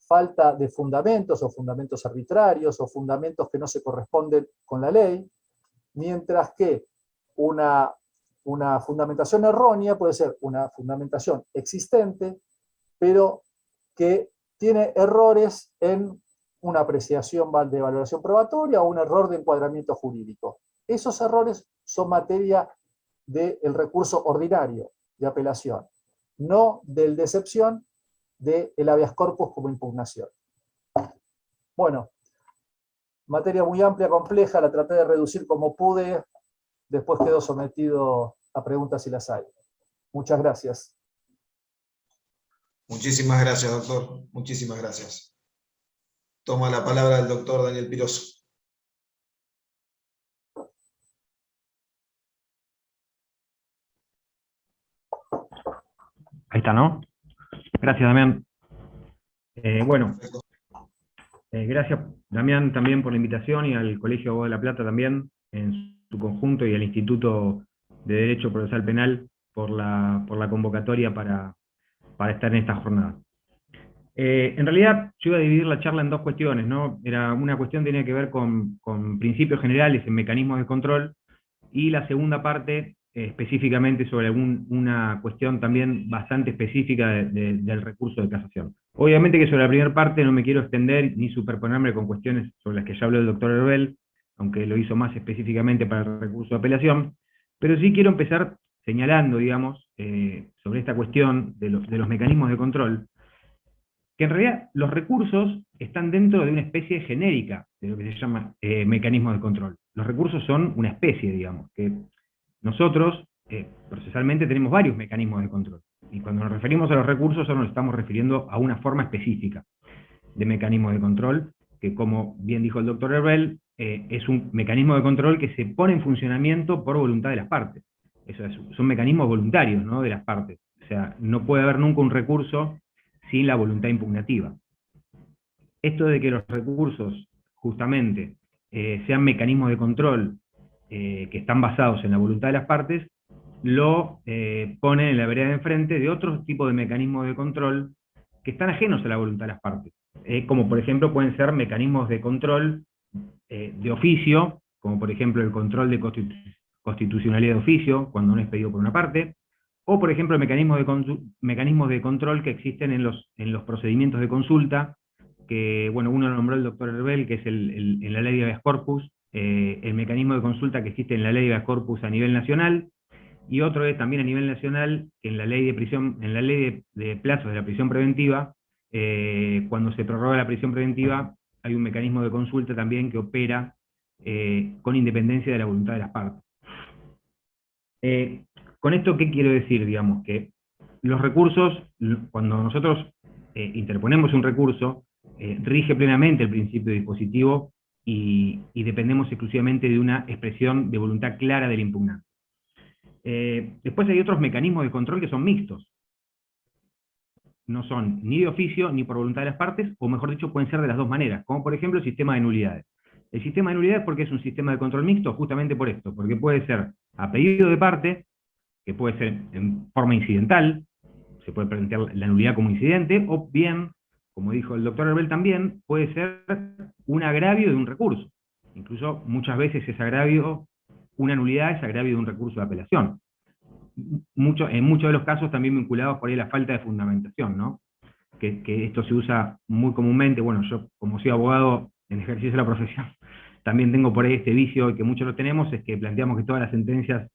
Speaker 3: falta de fundamentos o fundamentos arbitrarios o fundamentos que no se corresponden con la ley, mientras que una fundamentación errónea puede ser una fundamentación existente, pero que tiene errores en una apreciación de valoración probatoria o un error de encuadramiento jurídico. Esos errores son materia del recurso ordinario de apelación, no del de excepción del habeas corpus como impugnación. Bueno, materia muy amplia, compleja, la traté de reducir como pude, después quedó sometido a preguntas si las hay. Muchas gracias.
Speaker 2: Muchísimas gracias, doctor. Muchísimas gracias. Toma la palabra el doctor Daniel Piroso.
Speaker 4: Ahí está, ¿no? Gracias, Damián. Bueno, gracias, Damián, también por la invitación, y al Colegio de Abogados de La Plata también, en su conjunto, y al Instituto de Derecho Procesal Penal por la convocatoria para estar en esta jornada. En realidad, yo iba a dividir la charla en dos cuestiones, ¿no? Una cuestión tenía que ver con principios generales en mecanismos de control, y la segunda parte específicamente sobre una cuestión también bastante específica del recurso de casación. Obviamente que sobre la primera parte no me quiero extender ni superponerme con cuestiones sobre las que ya habló el doctor Herbel, aunque lo hizo más específicamente para el recurso de apelación, pero sí quiero empezar señalando, digamos, sobre esta cuestión de los mecanismos de control, que en realidad los recursos están dentro de una especie genérica de lo que se llama mecanismos de control. Los recursos son una especie, digamos, que nosotros procesalmente tenemos varios mecanismos de control. Y cuando nos referimos a los recursos, solo nos estamos refiriendo a una forma específica de mecanismo de control, que, como bien dijo el doctor Herbel, es un mecanismo de control que se pone en funcionamiento por voluntad de las partes. Son mecanismos voluntarios, ¿no?, de las partes. O sea, no puede haber nunca un recurso sin la voluntad impugnativa. Esto de que los recursos, justamente, sean mecanismos de control que están basados en la voluntad de las partes, lo pone en la vereda de enfrente de otros tipos de mecanismos de control que están ajenos a la voluntad de las partes. Como por ejemplo pueden ser mecanismos de control de oficio, como por ejemplo el control de constitucionalidad de oficio, cuando no es pedido por una parte, o por ejemplo mecanismos de control que existen en los procedimientos de consulta, que bueno, uno lo nombró el doctor Herbel, que es en la ley de habeas corpus, el mecanismo de consulta que existe en la ley de habeas corpus a nivel nacional, y otro es también a nivel nacional, en la ley de prisión, en la ley de plazos de la prisión preventiva, cuando se prorroga la prisión preventiva, hay un mecanismo de consulta también que opera con independencia de la voluntad de las partes. Con esto, ¿qué quiero decir? Digamos que los recursos, cuando nosotros interponemos un recurso, rige plenamente el principio dispositivo y dependemos exclusivamente de una expresión de voluntad clara del impugnante. Después hay otros mecanismos de control que son mixtos. No son ni de oficio ni por voluntad de las partes, o mejor dicho, pueden ser de las dos maneras, como por ejemplo el sistema de nulidades. El sistema de nulidades, ¿por qué es un sistema de control mixto? Justamente por esto, porque puede ser a pedido de parte, que puede ser en forma incidental, se puede plantear la nulidad como incidente, o bien, como dijo el doctor Herbel también, puede ser un agravio de un recurso. Incluso muchas veces ese agravio, una nulidad es agravio de un recurso de apelación. En muchos de los casos también vinculados por ahí a la falta de fundamentación, ¿no? Que esto se usa muy comúnmente. Bueno, yo como soy abogado en ejercicio de la profesión, también tengo por ahí este vicio que muchos lo tenemos, es que planteamos que todas las sentencias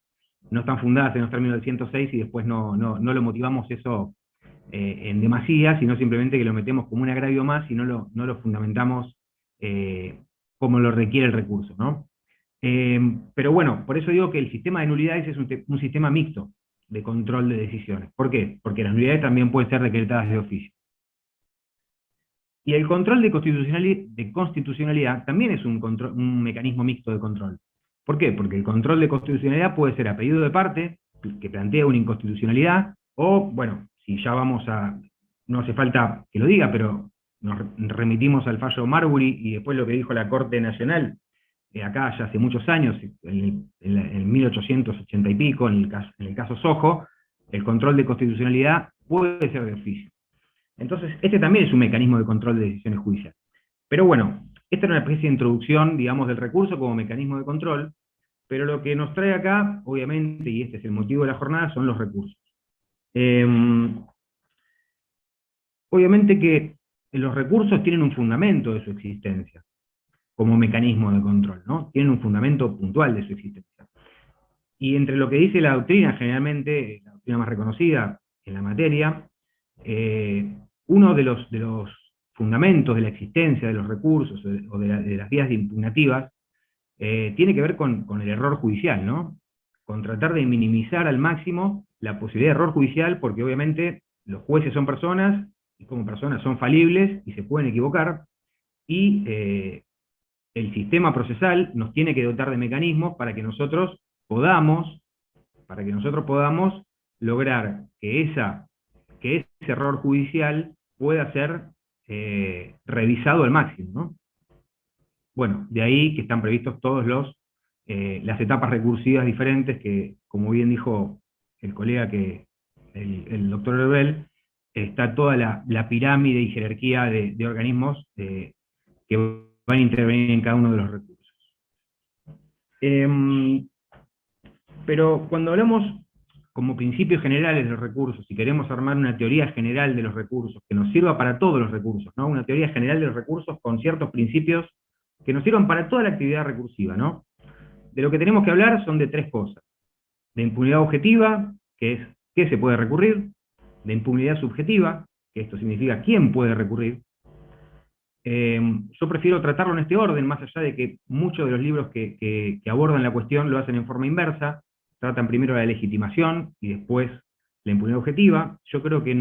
Speaker 4: no están fundadas en los términos del 106 y después no lo motivamos eso en demasía, sino simplemente que lo metemos como un agravio más y no lo fundamentamos como lo requiere el recurso, ¿no? Pero bueno, por eso digo que el sistema de nulidades es un sistema mixto de control de decisiones. ¿Por qué? Porque las nulidades también pueden ser decretadas de oficio. Y el control de constitucionalidad también es un mecanismo mixto de control. ¿Por qué? Porque el control de constitucionalidad puede ser a pedido de parte, que plantea una inconstitucionalidad, o, bueno, si ya vamos a, no hace falta que lo diga, pero nos remitimos al fallo Marbury y después lo que dijo la Corte Nacional, acá ya hace muchos años, en 1880 y pico, en el caso Sojo, el control de constitucionalidad puede ser de oficio. Entonces, este también es un mecanismo de control de decisiones judiciales. Pero bueno, esta es una especie de introducción, digamos, del recurso como mecanismo de control, pero lo que nos trae acá, obviamente, y este es el motivo de la jornada, son los recursos. Obviamente que los recursos tienen un fundamento de su existencia, como mecanismo de control, ¿no? Tienen un fundamento puntual de su existencia. Y entre lo que dice la doctrina, generalmente, la doctrina más reconocida en la materia, uno de los fundamentos de la existencia de los recursos o de las vías impugnativas tiene que ver con el error judicial, ¿no? Con tratar de minimizar al máximo la posibilidad de error judicial, porque obviamente los jueces son personas, y como personas son falibles y se pueden equivocar, y el sistema procesal nos tiene que dotar de mecanismos para que nosotros podamos lograr que ese error judicial pueda ser revisado al máximo, ¿no? Bueno, de ahí que están previstos todos las etapas recursivas diferentes que, como bien dijo el colega el doctor Herbel, está toda la pirámide y jerarquía de organismos que van a intervenir en cada uno de los recursos. Pero cuando hablamos como principios generales de los recursos, y queremos armar una teoría general de los recursos, que nos sirva para todos los recursos, ¿no? Una teoría general de los recursos con ciertos principios que nos sirvan para toda la actividad recursiva, ¿no? De lo que tenemos que hablar son de tres cosas. De impunidad objetiva, que es qué se puede recurrir; de impunidad subjetiva, que esto significa quién puede recurrir. Yo prefiero tratarlo en este orden, más allá de que muchos de los libros que abordan la cuestión lo hacen en forma inversa, tratan primero la legitimación y después la impunidad objetiva. Yo creo que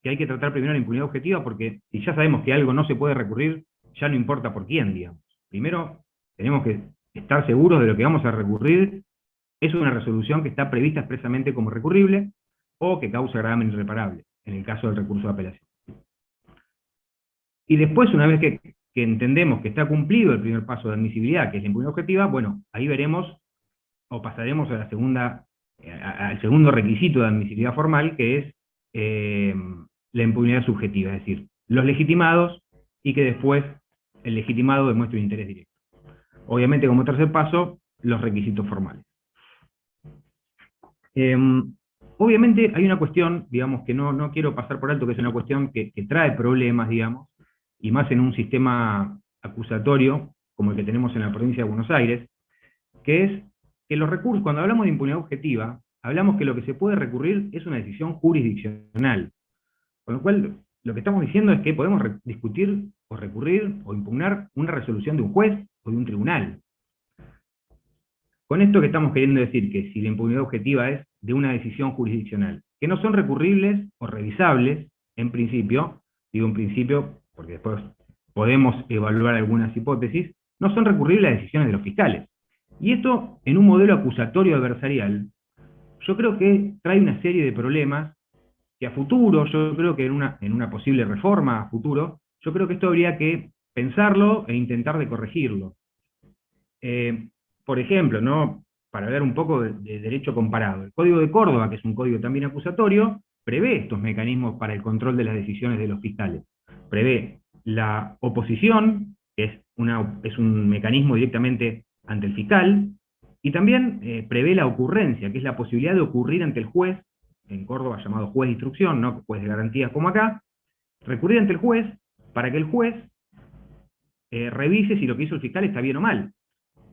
Speaker 4: hay que tratar primero la impunidad objetiva, porque si ya sabemos que algo no se puede recurrir, ya no importa por quién, digamos. Primero tenemos que estar seguros de lo que vamos a recurrir es una resolución que está prevista expresamente como recurrible, o que causa gravamen irreparable, en el caso del recurso de apelación. Y después, una vez que entendemos que está cumplido el primer paso de admisibilidad, que es la impunidad objetiva, bueno, ahí veremos, o pasaremos a al segundo requisito de admisibilidad formal, que es la impunidad subjetiva, es decir, los legitimados, y que después el legitimado demuestre un interés directo. Obviamente, como tercer paso, los requisitos formales. Obviamente hay una cuestión, digamos, que no quiero pasar por alto, que es una cuestión que trae problemas, digamos, y más en un sistema acusatorio como el que tenemos en la provincia de Buenos Aires, que es que los recursos, cuando hablamos de impunidad objetiva, hablamos que lo que se puede recurrir es una decisión jurisdiccional. Con lo cual, lo que estamos diciendo es que podemos discutir, o recurrir, o impugnar una resolución de un juez o de un tribunal. Con esto que estamos queriendo decir, que si la impunidad objetiva es de una decisión jurisdiccional, que no son recurribles o revisables, en principio, digo en principio, porque después podemos evaluar algunas hipótesis, no son recurribles las decisiones de los fiscales. Y esto, en un modelo acusatorio adversarial, yo creo que trae una serie de problemas que a futuro, yo creo que en una posible reforma a futuro, yo creo que esto habría que pensarlo e intentar de corregirlo. Por ejemplo, ¿no? Para hablar un poco de derecho comparado, el Código de Córdoba, que es un código también acusatorio, prevé estos mecanismos para el control de las decisiones de los fiscales. Prevé la oposición, que es un mecanismo directamente ante el fiscal, y también prevé la ocurrencia, que es la posibilidad de ocurrir ante el juez, en Córdoba llamado juez de instrucción, no juez de garantías como acá, recurrir ante el juez para que el juez revise si lo que hizo el fiscal está bien o mal.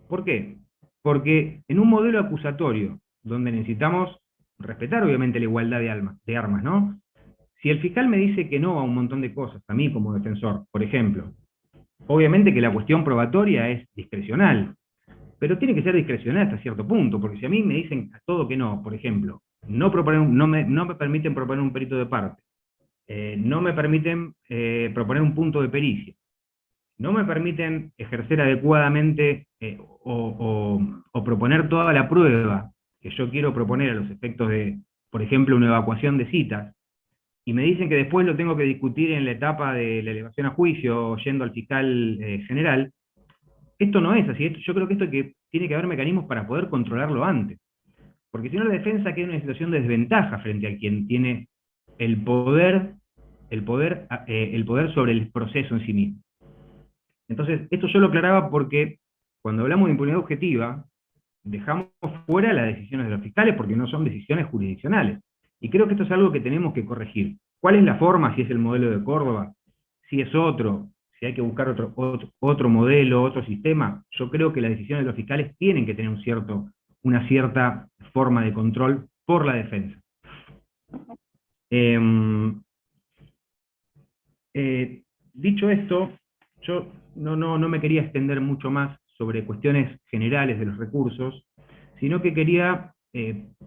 Speaker 4: ¿Por qué? Porque en un modelo acusatorio, donde necesitamos respetar obviamente la igualdad de armas, ¿no? Si el fiscal me dice que no a un montón de cosas, a mí como defensor, por ejemplo, obviamente que la cuestión probatoria es discrecional, pero tiene que ser discrecional hasta cierto punto, porque si a mí me dicen a todo que no, por ejemplo, no me permiten proponer un perito de parte, no me permiten proponer un punto de pericia, no me permiten ejercer adecuadamente o proponer toda la prueba que yo quiero proponer a los efectos de, por ejemplo, una evacuación de citas, y me dicen que después lo tengo que discutir en la etapa de la elevación a juicio, yendo al fiscal general. Esto no es así. Yo creo que tiene que haber mecanismos para poder controlarlo antes. Porque si no, la defensa queda en una situación de desventaja frente a quien tiene el poder sobre el proceso en sí mismo. Entonces, esto yo lo aclaraba porque cuando hablamos de impunidad objetiva, dejamos fuera las decisiones de los fiscales porque no son decisiones jurisdiccionales. Y creo que esto es algo que tenemos que corregir. ¿Cuál es la forma? Si es el modelo de Córdoba, si es otro, si hay que buscar otro modelo, otro sistema. Yo creo que las decisiones de los fiscales tienen que tener una cierta forma de control por la defensa. Dicho esto, yo no me quería extender mucho más sobre cuestiones generales de los recursos, sino que quería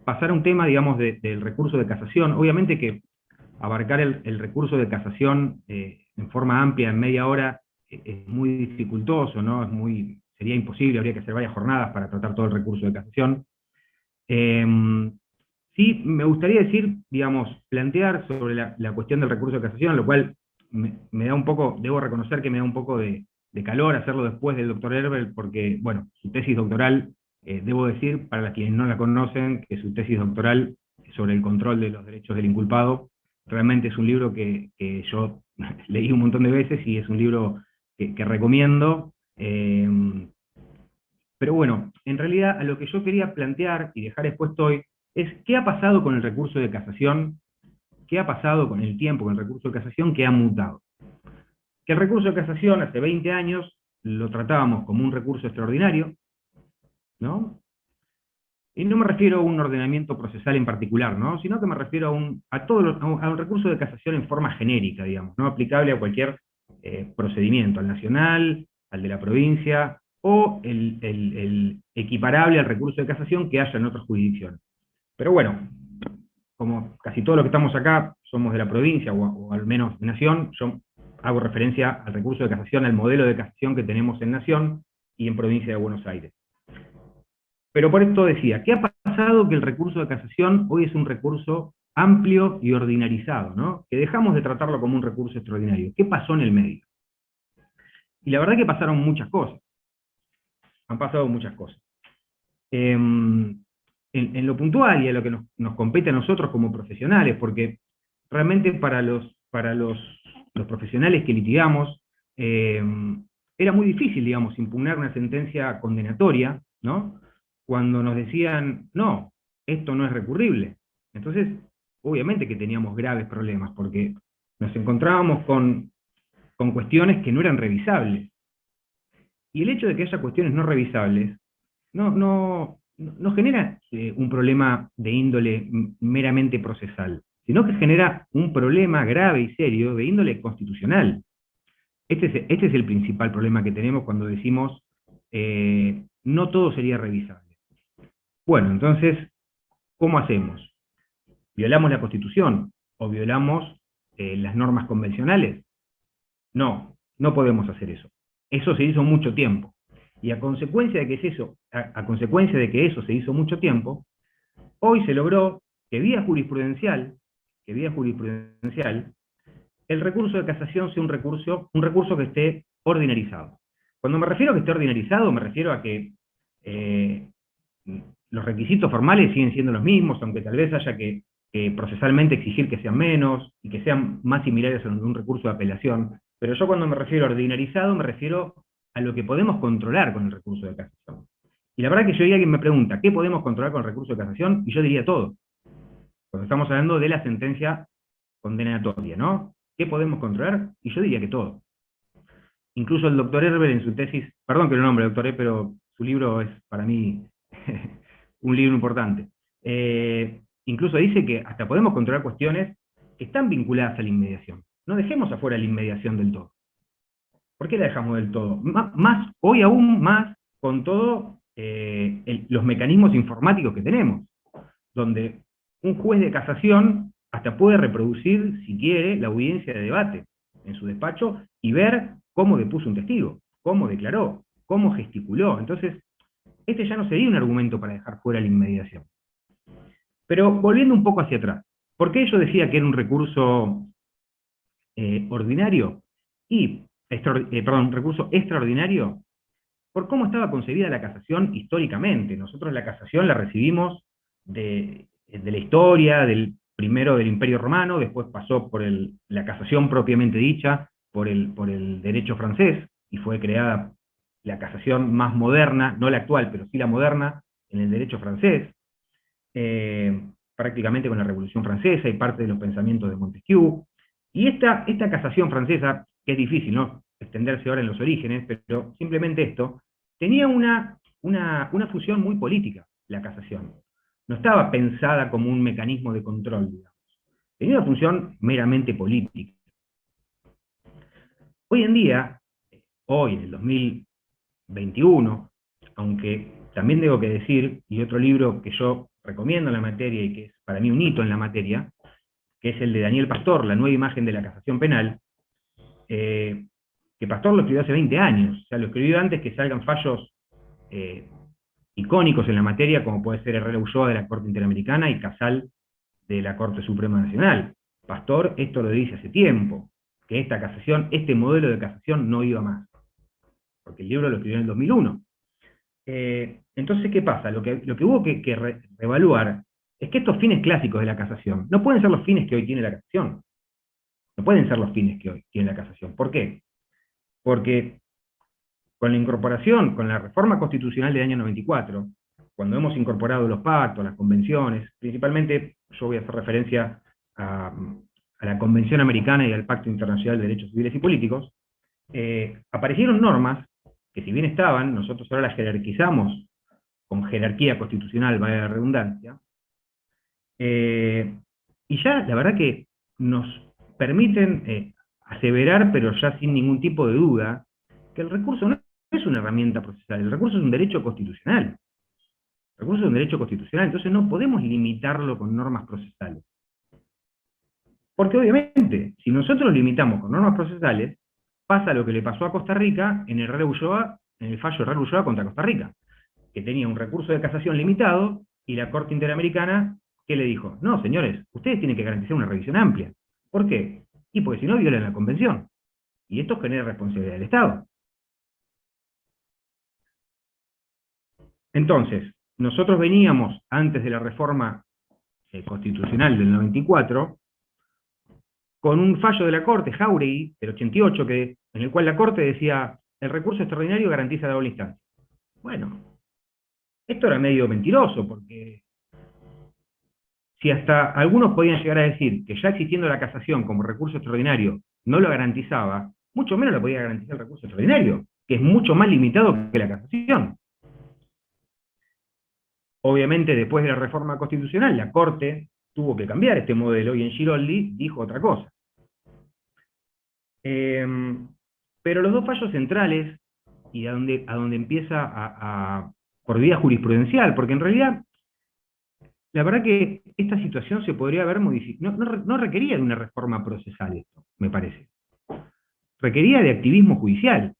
Speaker 4: pasar a un tema, digamos, del recurso de casación. Obviamente que abarcar el recurso de casación en forma amplia, en media hora, es muy dificultoso, ¿no? Sería imposible, habría que hacer varias jornadas para tratar todo el recurso de casación. Sí, me gustaría decir, digamos, plantear sobre la cuestión del recurso de casación, lo cual me da un poco, debo reconocer que me da un poco de calor hacerlo después del doctor Herbel, porque, bueno, su tesis doctoral, debo decir, para quienes no la conocen, que su tesis doctoral sobre el control de los derechos del inculpado, realmente es un libro que yo leí un montón de veces y es un libro que recomiendo. Pero bueno, en realidad a lo que yo quería plantear y dejar expuesto hoy es qué ha pasado con el recurso de casación, qué ha pasado con el tiempo con el recurso de casación que ha mutado. Que el recurso de casación hace 20 años lo tratábamos como un recurso extraordinario, ¿no? Y no me refiero a un ordenamiento procesal en particular, ¿no? Sino que me refiero a un recurso de casación en forma genérica, digamos, ¿no? Aplicable a cualquier procedimiento, al nacional, al de la provincia, o el equiparable al recurso de casación que haya en otras jurisdicciones. Pero bueno, como casi todos los que estamos acá somos de la provincia, o al menos de Nación, yo hago referencia al recurso de casación, al modelo de casación que tenemos en Nación y en provincia de Buenos Aires. Pero por esto decía, ¿qué ha pasado que el recurso de casación hoy es un recurso amplio y ordinarizado, ¿no? Que dejamos de tratarlo como un recurso extraordinario? ¿Qué pasó en el medio? Y la verdad que pasaron muchas cosas. Han pasado muchas cosas. En lo puntual y a lo que nos compete a nosotros como profesionales, porque realmente para los profesionales que litigamos, era muy difícil, digamos, impugnar una sentencia condenatoria, ¿no? Cuando nos decían, no, esto no es recurrible. Entonces, obviamente que teníamos graves problemas, porque nos encontrábamos con cuestiones que no eran revisables. Y el hecho de que haya cuestiones no revisables no genera un problema de índole meramente procesal, sino que genera un problema grave y serio de índole constitucional. Este es el principal problema que tenemos cuando decimos no todo sería revisable. Bueno, entonces, ¿cómo hacemos? ¿Violamos la Constitución o violamos las normas convencionales? No, no podemos hacer eso. Eso se hizo mucho tiempo. Y a consecuencia de que eso se hizo mucho tiempo, hoy se logró que vía jurisprudencial, el recurso de casación sea un recurso que esté ordinarizado. Cuando me refiero a que esté ordinarizado, me refiero a que los requisitos formales siguen siendo los mismos, aunque tal vez haya que procesalmente exigir que sean menos y que sean más similares a un recurso de apelación. Pero yo cuando me refiero a ordinarizado, me refiero a lo que podemos controlar con el recurso de casación. Y la verdad que yo, alguien me pregunta, ¿qué podemos controlar con el recurso de casación? Y yo diría todo. Cuando estamos hablando de la sentencia condenatoria, ¿no? ¿Qué podemos controlar? Y yo diría que todo. Incluso el doctor Herbel en su tesis, perdón que lo nombre, doctor, pero su libro es para mí un libro importante. Incluso dice que hasta podemos controlar cuestiones que están vinculadas a la inmediación. No dejemos afuera la inmediación del todo. ¿Por qué la dejamos del todo? Hoy aún más con todos los mecanismos informáticos que tenemos, donde un juez de casación hasta puede reproducir, si quiere, la audiencia de debate en su despacho y ver cómo depuso un testigo, cómo declaró, cómo gesticuló. Entonces, este ya no sería un argumento para dejar fuera la inmediación. Pero volviendo un poco hacia atrás, ¿por qué yo decía que era un recurso ordinario? Recurso extraordinario, por cómo estaba concebida la casación históricamente. Nosotros la casación la recibimos de la historia, primero del Imperio Romano, después pasó por la casación propiamente dicha, por el derecho francés, y fue creada la casación más moderna, no la actual, pero sí la moderna, en el derecho francés. prácticamente con la Revolución Francesa y parte de los pensamientos de Montesquieu. Y esta casación francesa, que es difícil, ¿no?, extenderse ahora en los orígenes, pero simplemente esto, tenía una función muy política, la casación. No estaba pensada como un mecanismo de control, digamos. Tenía una función meramente política. Hoy en día, hoy en el 2021, aunque también tengo que decir, y otro libro que yo recomiendo en la materia y que es para mí un hito en la materia, que es el de Daniel Pastor, La nueva imagen de la casación penal, que Pastor lo escribió hace 20 años, o sea, lo escribió antes que salgan fallos icónicos en la materia, como puede ser Herrera Ulloa de la Corte Interamericana y Casal de la Corte Suprema Nacional. Pastor esto lo dice hace tiempo, que esta casación, este modelo de casación no iba más, porque el libro lo escribió en el 2001. Entonces, ¿qué pasa? Lo que hubo que reevaluar es que estos fines clásicos de la casación no pueden ser los fines que hoy tiene la casación. No pueden ser los fines que hoy tiene la casación. ¿Por qué? Porque con la incorporación, con la reforma constitucional del año 94, cuando hemos incorporado los pactos, las convenciones, principalmente yo voy a hacer referencia a la Convención Americana y al Pacto Internacional de Derechos Civiles y Políticos, aparecieron normas que, si bien estaban, nosotros ahora las jerarquizamos con jerarquía constitucional, vaya la redundancia, y ya la verdad que nos permiten aseverar, pero ya sin ningún tipo de duda, que el recurso no es una herramienta procesal, el recurso es un derecho constitucional. El recurso es un derecho constitucional, entonces no podemos limitarlo con normas procesales. Porque obviamente, si nosotros lo limitamos con normas procesales, pasa lo que le pasó a Costa Rica en el fallo Herrera Ulloa contra Costa Rica, que tenía un recurso de casación limitado, y la Corte Interamericana, ¿qué le dijo? No, señores, ustedes tienen que garantizar una revisión amplia. ¿Por qué? Y porque si no violan la Convención. Y esto genera responsabilidad del Estado. Entonces, nosotros veníamos, antes de la reforma constitucional del 94, con un fallo de la Corte, Jáuregui, del 88, en el cual la Corte decía, el recurso extraordinario garantiza la doble instancia. Bueno, esto era medio mentiroso, porque si hasta algunos podían llegar a decir que ya existiendo la casación como recurso extraordinario no lo garantizaba, mucho menos lo podía garantizar el recurso extraordinario, que es mucho más limitado que la casación. Obviamente, después de la reforma constitucional, la Corte tuvo que cambiar este modelo, y en Giroldi dijo otra cosa. Pero los dos fallos centrales, y a donde empieza por vía jurisprudencial, porque en realidad, la verdad que esta situación se podría haber modificado, no requería de una reforma procesal esto, me parece. Requería de activismo judicial,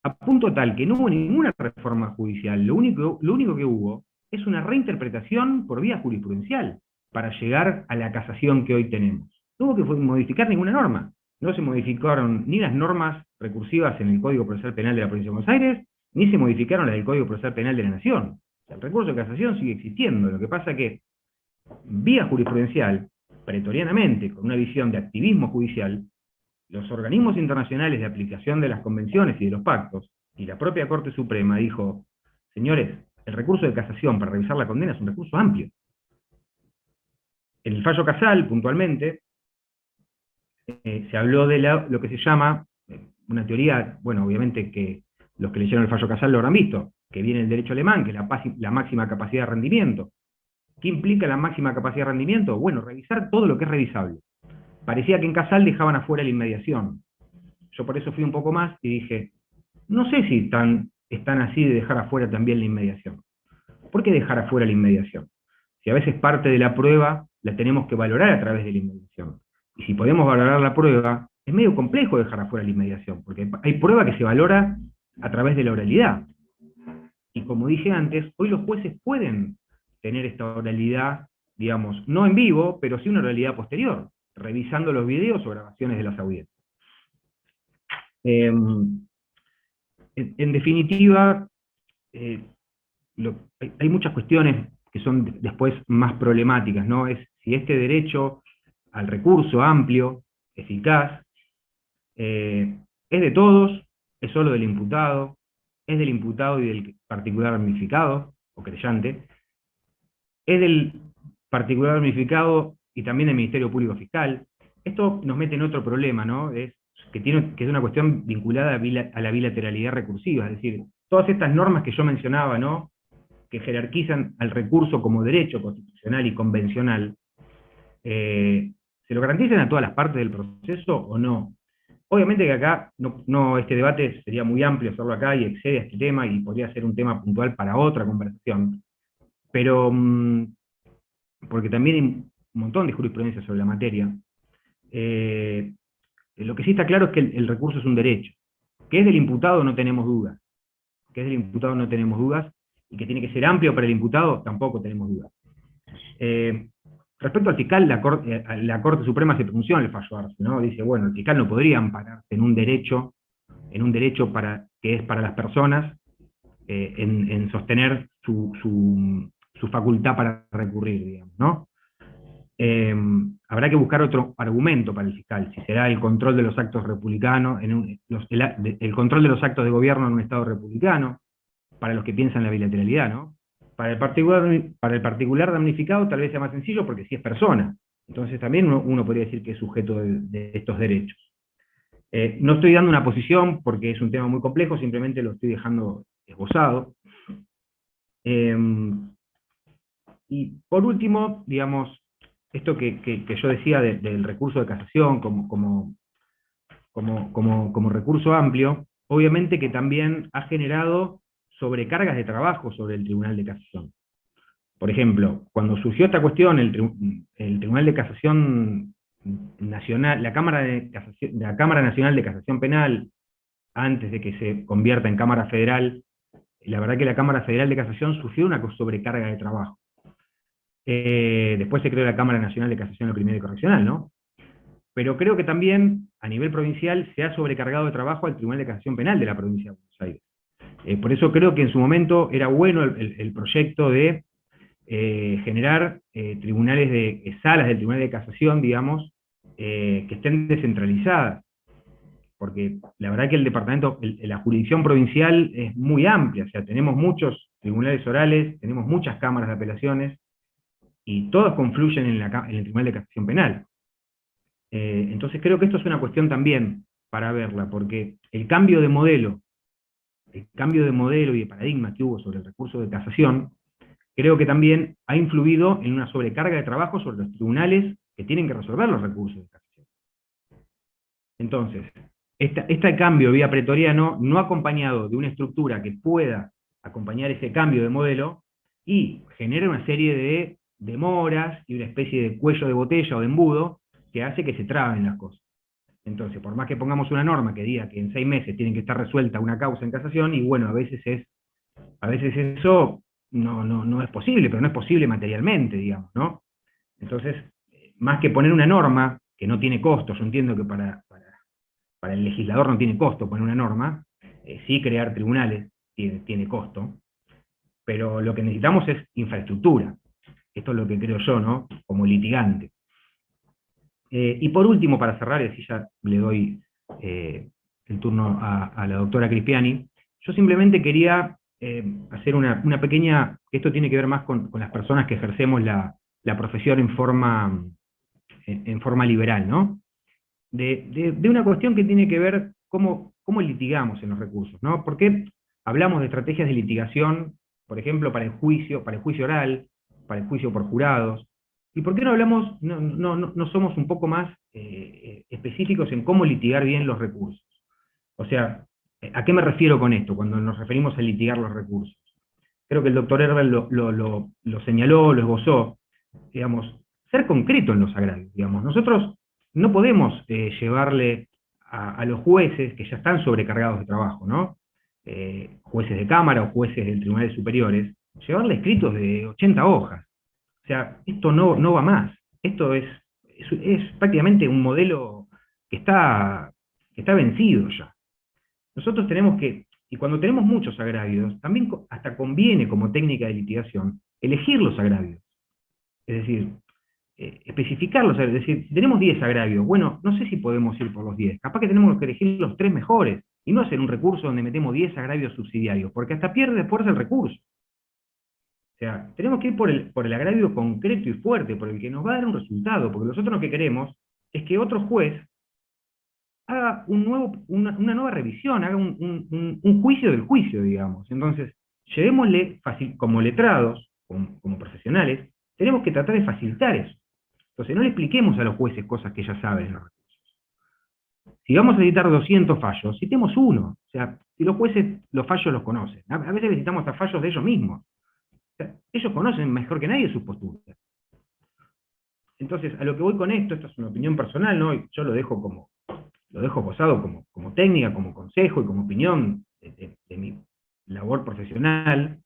Speaker 4: a punto tal que no hubo ninguna reforma judicial, lo único que hubo es una reinterpretación por vía jurisprudencial para llegar a la casación que hoy tenemos. No hubo que modificar ninguna norma. No se modificaron ni las normas recursivas en el Código Procesal Penal de la Provincia de Buenos Aires, ni se modificaron las del Código Procesal Penal de la Nación. O sea, el recurso de casación sigue existiendo. Lo que pasa es que, vía jurisprudencial, pretorianamente, con una visión de activismo judicial, los organismos internacionales de aplicación de las convenciones y de los pactos, y la propia Corte Suprema dijo, señores, el recurso de casación para revisar la condena es un recurso amplio. En el fallo Casal, puntualmente, se habló de lo que se llama, una teoría, bueno, obviamente que los que leyeron el fallo Casal lo habrán visto, que viene el derecho alemán, que es la máxima capacidad de rendimiento. ¿Qué implica la máxima capacidad de rendimiento? Bueno, revisar todo lo que es revisable. Parecía que en Casal dejaban afuera la inmediación. Yo por eso fui un poco más y dije, no sé si están así de dejar afuera también la inmediación. ¿Por qué dejar afuera la inmediación? Si a veces parte de la prueba la tenemos que valorar a través de la inmediación. Y si podemos valorar la prueba, es medio complejo dejar afuera la inmediación, porque hay prueba que se valora a través de la oralidad. Y como dije antes, hoy los jueces pueden tener esta oralidad, digamos, no en vivo, pero sí una oralidad posterior, revisando los videos o grabaciones de las audiencias. En definitiva, hay muchas cuestiones que son después más problemáticas, ¿no? Es si este derecho al recurso amplio, eficaz, es de todos, es solo del imputado, es del imputado y del particular damnificado o creyente, es del particular damnificado y también del Ministerio Público Fiscal. Esto nos mete en otro problema, ¿no? Que es una cuestión vinculada a la bilateralidad recursiva, es decir, todas estas normas que yo mencionaba, ¿no?, que jerarquizan al recurso como derecho constitucional y convencional, ¿se lo garantizan a todas las partes del proceso o no? Obviamente que acá, este debate sería muy amplio hacerlo acá y excede a este tema y podría ser un tema puntual para otra conversación, pero porque también hay un montón de jurisprudencia sobre la materia. Lo que sí está claro es que el recurso es un derecho. Que es del imputado no tenemos dudas. Que es del imputado no tenemos dudas, y que tiene que ser amplio para el imputado tampoco tenemos dudas. Respecto al fiscal, la Corte Suprema se pronunció en el fallo Arce, ¿no? Dice, bueno, el fiscal no podría ampararse en un derecho que es para las personas, en sostener su facultad para recurrir, digamos, ¿no? Habrá que buscar otro argumento para el fiscal, si será el control de los actos republicanos, el control de los actos de gobierno en un Estado republicano, para los que piensan la bilateralidad, ¿no? Para el particular damnificado tal vez sea más sencillo porque sí es persona, entonces también uno podría decir que es sujeto de estos derechos. No estoy dando una posición porque es un tema muy complejo, simplemente lo estoy dejando esbozado. Y por último, digamos, esto que yo decía del recurso de casación como recurso amplio, obviamente que también ha generado sobrecargas de trabajo sobre el Tribunal de Casación. Por ejemplo, cuando surgió esta cuestión, el Tribunal de Casación Nacional, la Cámara Nacional de Casación Penal, antes de que se convierta en Cámara Federal, la verdad que la Cámara Federal de Casación sufrió una sobrecarga de trabajo. Después se creó la Cámara Nacional de Casación Criminal y Correccional, ¿no? Pero creo que también, a nivel provincial, se ha sobrecargado de trabajo al Tribunal de Casación Penal de la provincia de Buenos Aires. Por eso creo que en su momento era bueno el proyecto de generar salas del Tribunal de Casación, digamos, que estén descentralizadas. Porque la verdad que el departamento, la jurisdicción provincial es muy amplia, o sea, tenemos muchos tribunales orales, tenemos muchas cámaras de apelaciones, y todos confluyen en el Tribunal de Casación Penal. Entonces creo que esto es una cuestión también para verla, porque el cambio de modelo y de paradigma que hubo sobre el recurso de casación, creo que también ha influido en una sobrecarga de trabajo sobre los tribunales que tienen que resolver los recursos de casación. Entonces, este cambio vía pretoriano no acompañado de una estructura que pueda acompañar ese cambio de modelo y genera una serie de demoras y una especie de cuello de botella o de embudo que hace que se traben las cosas. Entonces, por más que pongamos una norma que diga que en 6 meses tiene que estar resuelta una causa en casación, y bueno, a veces eso no es posible, pero no es posible materialmente, digamos, ¿no? Entonces, más que poner una norma que no tiene costo, yo entiendo que para el legislador no tiene costo poner una norma, sí crear tribunales tiene costo, pero lo que necesitamos es infraestructura. Esto es lo que creo yo, ¿no?, como litigante. Y por último, para cerrar, y así ya le doy el turno a la doctora Crispiani, yo simplemente quería hacer una pequeña, esto tiene que ver más con las personas que ejercemos la profesión en forma liberal, ¿no? De una cuestión que tiene que ver cómo litigamos en los recursos, ¿no? Porque hablamos de estrategias de litigación, por ejemplo, para el juicio oral, para el juicio por jurados, y por qué no hablamos, no somos un poco más específicos en cómo litigar bien los recursos. O sea, ¿a qué me refiero con esto cuando nos referimos a litigar los recursos? Creo que el doctor Herbel lo señaló, lo esbozó, digamos, ser concreto en los agravios, digamos. Nosotros no podemos llevarle a los jueces, que ya están sobrecargados de trabajo, ¿no? Jueces de Cámara o jueces de tribunales superiores, llevarle escritos de 80 hojas. O sea, esto no va más. Esto es prácticamente un modelo que está vencido ya. Nosotros tenemos que, y cuando tenemos muchos agravios, también hasta conviene como técnica de litigación elegir los agravios. Es decir, especificarlos, es decir, si tenemos 10 agravios, bueno, no sé si podemos ir por los 10, capaz que tenemos que elegir los 3 mejores, y no hacer un recurso donde metemos 10 agravios subsidiarios, porque hasta pierde fuerza el recurso. sea, tenemos que ir por el agravio concreto y fuerte, por el que nos va a dar un resultado, porque nosotros lo que queremos es que otro juez haga una nueva revisión, haga un juicio del juicio, digamos. Entonces, llevémosle, como letrados, como profesionales, tenemos que tratar de facilitar eso. Entonces, no le expliquemos a los jueces cosas que ya saben en los recursos. Si vamos a editar 200 fallos, citemos uno. O sea, si los jueces los fallos los conocen. A veces necesitamos hasta fallos de ellos mismos. O sea, ellos conocen mejor que nadie sus posturas. Entonces, a lo que voy con esto es una opinión personal, ¿no? Y yo lo dejo posado como técnica, como consejo y como opinión de mi labor profesional.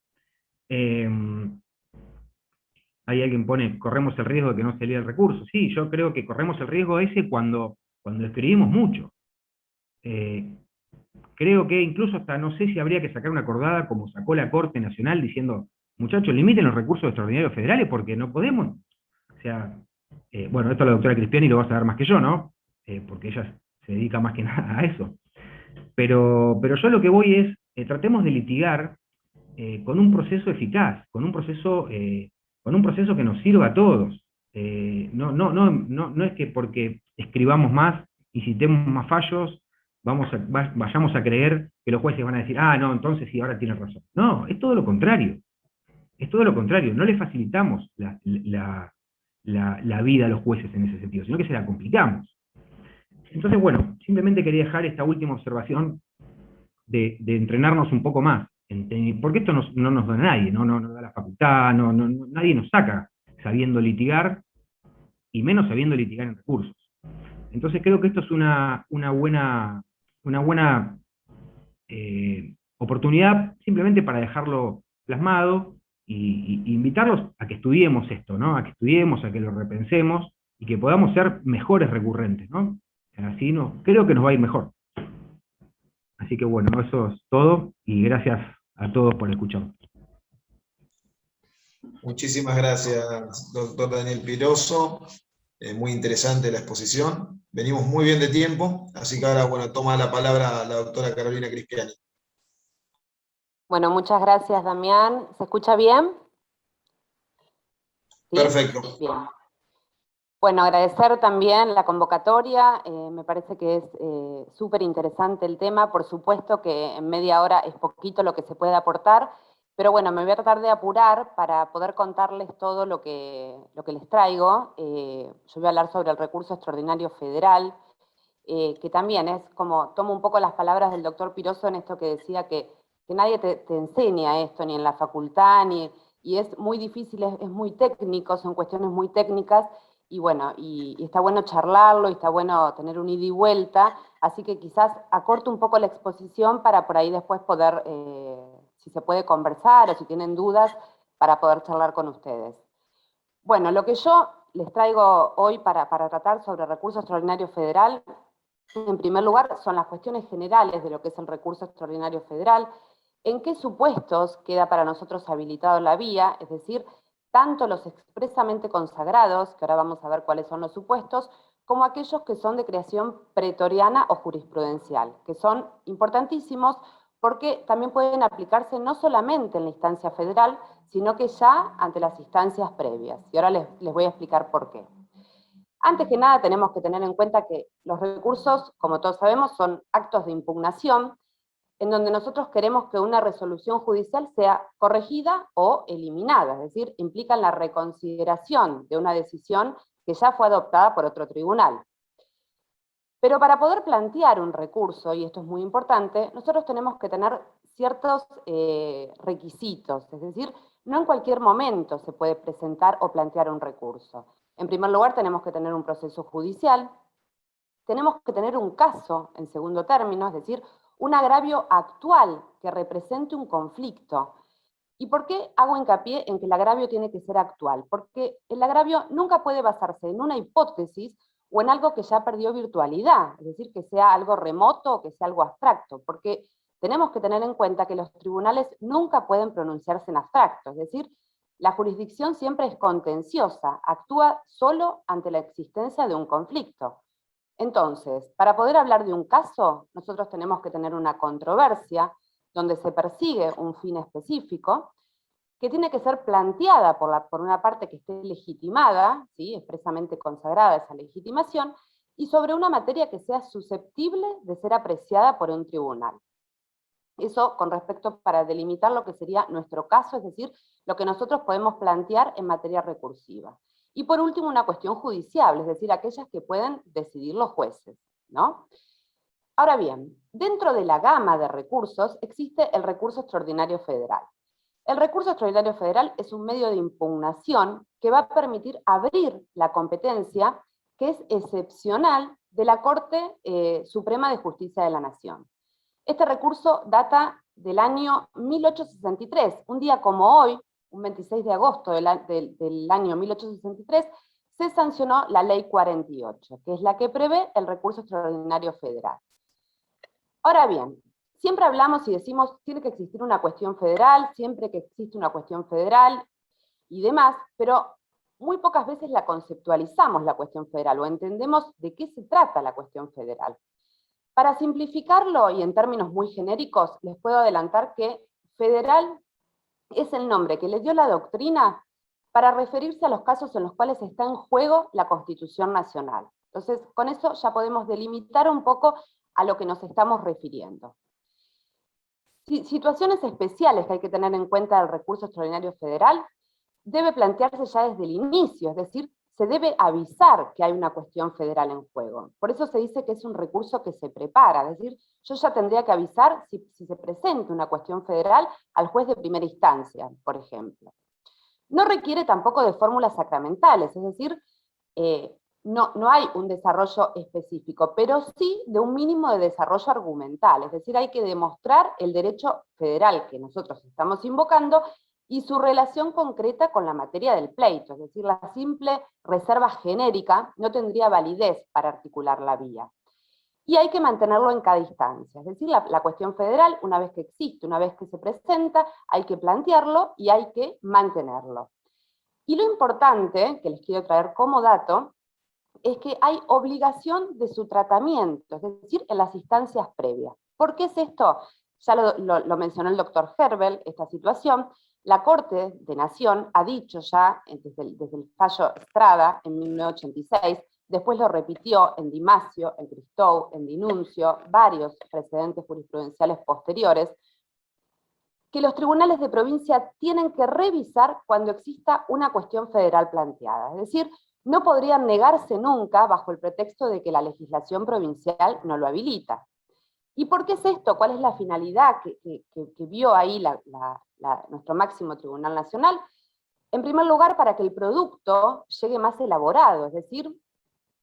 Speaker 4: Hay alguien pone, corremos el riesgo de que no se lea el recurso. Sí, yo creo que corremos el riesgo ese cuando escribimos mucho. Creo que incluso hasta no sé si habría que sacar una acordada como sacó la Corte Nacional diciendo, muchachos, limiten los recursos extraordinarios federales porque no podemos. O sea, bueno, esto la doctora Crispiani lo va a saber más que yo, ¿no? Porque ella se dedica más que nada a eso. Pero yo lo que voy es, tratemos de litigar con un proceso eficaz, con un proceso que nos sirva a todos. No es que porque escribamos más y citemos más fallos, vayamos a creer que los jueces van a decir, no, entonces sí, ahora tienen razón. No, es todo lo contrario. Es todo lo contrario. No le facilitamos la vida a los jueces en ese sentido, sino que se la complicamos. Entonces, bueno, simplemente quería dejar esta última observación de entrenarnos un poco más, porque esto no nos da nadie, no da la facultad, nadie nos saca sabiendo litigar, y menos sabiendo litigar en recursos. Entonces creo que esto es una buena oportunidad simplemente para dejarlo plasmado, y invitarlos a que estudiemos esto, ¿no? A que estudiemos, a que lo repensemos, y que podamos ser mejores recurrentes, ¿no? Así creo que nos va a ir mejor. Así que bueno, eso es todo, y gracias a todos por escuchar.
Speaker 2: Muchísimas gracias, doctor Daniel Piroso. Muy interesante la exposición. Venimos muy bien de tiempo, así que ahora, bueno, toma la palabra la doctora Carolina Crispiani.
Speaker 5: Bueno, muchas gracias, Damián. ¿Se escucha bien? ¿Sí?
Speaker 2: Perfecto.
Speaker 5: Bien. Bueno, agradecer también la convocatoria, me parece que es súper interesante el tema, por supuesto que en media hora es poquito lo que se puede aportar, pero bueno, me voy a tratar de apurar para poder contarles todo lo que les traigo. Yo voy a hablar sobre el recurso extraordinario federal, que también es como, tomo un poco las palabras del doctor Piroso en esto que decía que nadie te enseña esto, ni en la facultad, y es muy difícil, es muy técnico, son cuestiones muy técnicas, y bueno, y está bueno charlarlo, y está bueno tener un ida y vuelta, así que quizás acorto un poco la exposición para por ahí después poder, si se puede conversar o si tienen dudas, para poder charlar con ustedes. Bueno, lo que yo les traigo hoy para tratar sobre el recurso extraordinario federal, en primer lugar, son las cuestiones generales de lo que es el recurso extraordinario federal, en qué supuestos queda para nosotros habilitado la vía, es decir, tanto los expresamente consagrados, que ahora vamos a ver cuáles son los supuestos, como aquellos que son de creación pretoriana o jurisprudencial, que son importantísimos porque también pueden aplicarse no solamente en la instancia federal, sino que ya ante las instancias previas. Y ahora les voy a explicar por qué. Antes que nada tenemos que tener en cuenta que los recursos, como todos sabemos, son actos de impugnación, en donde nosotros queremos que una resolución judicial sea corregida o eliminada, es decir, implican la reconsideración de una decisión que ya fue adoptada por otro tribunal. Pero para poder plantear un recurso, y esto es muy importante, nosotros tenemos que tener ciertos requisitos, es decir, no en cualquier momento se puede presentar o plantear un recurso. En primer lugar, tenemos que tener un proceso judicial, tenemos que tener un caso, en segundo término, es decir, un agravio actual que represente un conflicto. ¿Y por qué hago hincapié en que el agravio tiene que ser actual? Porque el agravio nunca puede basarse en una hipótesis o en algo que ya perdió virtualidad, es decir, que sea algo remoto o que sea algo abstracto, porque tenemos que tener en cuenta que los tribunales nunca pueden pronunciarse en abstracto, es decir, la jurisdicción siempre es contenciosa, actúa solo ante la existencia de un conflicto. Entonces, para poder hablar de un caso, nosotros tenemos que tener una controversia donde se persigue un fin específico, que tiene que ser planteada por una parte que esté legitimada, ¿sí?, expresamente consagrada esa legitimación, y sobre una materia que sea susceptible de ser apreciada por un tribunal. Eso con respecto para delimitar lo que sería nuestro caso, es decir, lo que nosotros podemos plantear en materia recursiva. Y por último, una cuestión judiciable, es decir, aquellas que pueden decidir los jueces, ¿no? Ahora bien, dentro de la gama de recursos existe el recurso extraordinario federal. El recurso extraordinario federal es un medio de impugnación que va a permitir abrir la competencia que es excepcional de la Corte Suprema de Justicia de la Nación. Este recurso data del año 1863, un día como hoy, un 26 de agosto del año 1863, se sancionó la Ley 48, que es la que prevé el recurso extraordinario federal. Ahora bien, siempre hablamos y decimos, tiene que existir una cuestión federal, siempre que existe una cuestión federal y demás, pero muy pocas veces la conceptualizamos la cuestión federal, o entendemos de qué se trata la cuestión federal. Para simplificarlo y en términos muy genéricos, les puedo adelantar que federal es el nombre que le dio la doctrina para referirse a los casos en los cuales está en juego la Constitución Nacional. Entonces, con eso ya podemos delimitar un poco a lo que nos estamos refiriendo. Situaciones especiales que hay que tener en cuenta del recurso extraordinario federal debe plantearse ya desde el inicio, es decir, se debe avisar que hay una cuestión federal en juego. Por eso se dice que es un recurso que se prepara, es decir, yo ya tendría que avisar si se presenta una cuestión federal al juez de primera instancia, por ejemplo. No requiere tampoco de fórmulas sacramentales, es decir, no hay un desarrollo específico, pero sí de un mínimo de desarrollo argumental, es decir, hay que demostrar el derecho federal que nosotros estamos invocando y su relación concreta con la materia del pleito, es decir, la simple reserva genérica no tendría validez para articular la vía. Y hay que mantenerlo en cada instancia, es decir, la cuestión federal, una vez que existe, una vez que se presenta, hay que plantearlo y hay que mantenerlo. Y lo importante, que les quiero traer como dato, es que hay obligación de su tratamiento, es decir, en las instancias previas. ¿Por qué es esto? Ya lo mencionó el doctor Herbel, esta situación. La Corte de Nación ha dicho ya, desde el fallo Estrada en 1986, después lo repitió en Di Masio, en Cristou, en Dinuncio, varios precedentes jurisprudenciales posteriores, que los tribunales de provincia tienen que revisar cuando exista una cuestión federal planteada. Es decir, no podrían negarse nunca bajo el pretexto de que la legislación provincial no lo habilita. ¿Y por qué es esto? ¿Cuál es la finalidad que vio ahí nuestro máximo Tribunal Nacional? En primer lugar, para que el producto llegue más elaborado, es decir,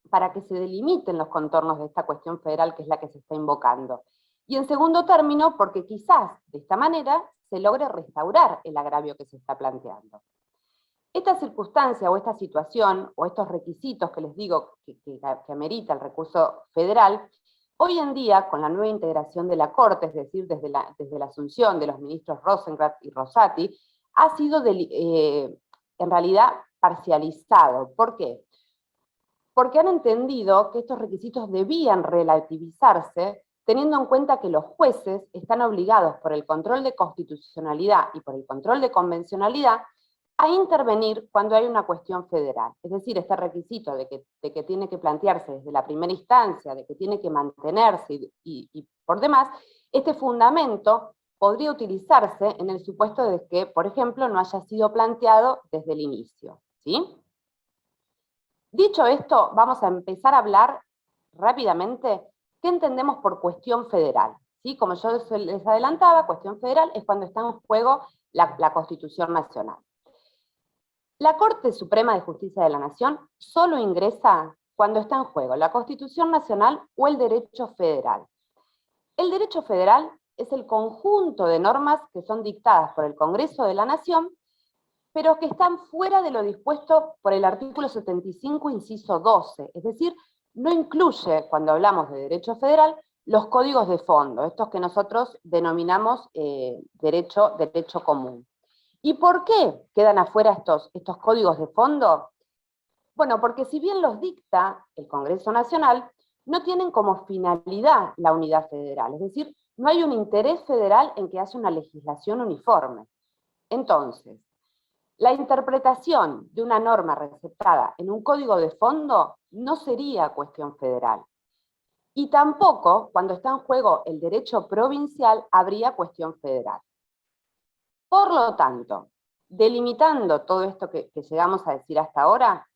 Speaker 5: para que se delimiten los contornos de esta cuestión federal que es la que se está invocando. Y en segundo término, porque quizás de esta manera se logre restaurar el agravio que se está planteando. Esta circunstancia o esta situación, o estos requisitos que les digo que amerita el recurso federal, hoy en día, con la nueva integración de la Corte, es decir, desde la asunción de los ministros Rosenkrantz y Rosati, ha sido en realidad parcializado. ¿Por qué? Porque han entendido que estos requisitos debían relativizarse, teniendo en cuenta que los jueces están obligados por el control de constitucionalidad y por el control de convencionalidad a intervenir cuando hay una cuestión federal. Es decir, este requisito de que tiene que plantearse desde la primera instancia, de que tiene que mantenerse y por demás, este fundamento podría utilizarse en el supuesto de que, por ejemplo, no haya sido planteado desde el inicio, ¿sí? Dicho esto, vamos a empezar a hablar rápidamente qué entendemos por cuestión federal, ¿sí? Como yo les adelantaba, cuestión federal es cuando está en juego la Constitución Nacional. La Corte Suprema de Justicia de la Nación solo ingresa cuando está en juego la Constitución Nacional o el derecho federal. El derecho federal es el conjunto de normas que son dictadas por el Congreso de la Nación, pero que están fuera de lo dispuesto por el artículo 75, inciso 12, es decir, no incluye, cuando hablamos de derecho federal, los códigos de fondo, estos que nosotros denominamos derecho común. ¿Y por qué quedan afuera estos códigos de fondo? Bueno, porque si bien los dicta el Congreso Nacional, no tienen como finalidad la unidad federal, es decir, no hay un interés federal en que haya una legislación uniforme. Entonces, La interpretación de una norma receptada en un código de fondo no sería cuestión federal. Y tampoco, cuando está en juego el derecho provincial, habría cuestión federal. Por lo tanto, delimitando todo esto que llegamos a decir hasta ahora,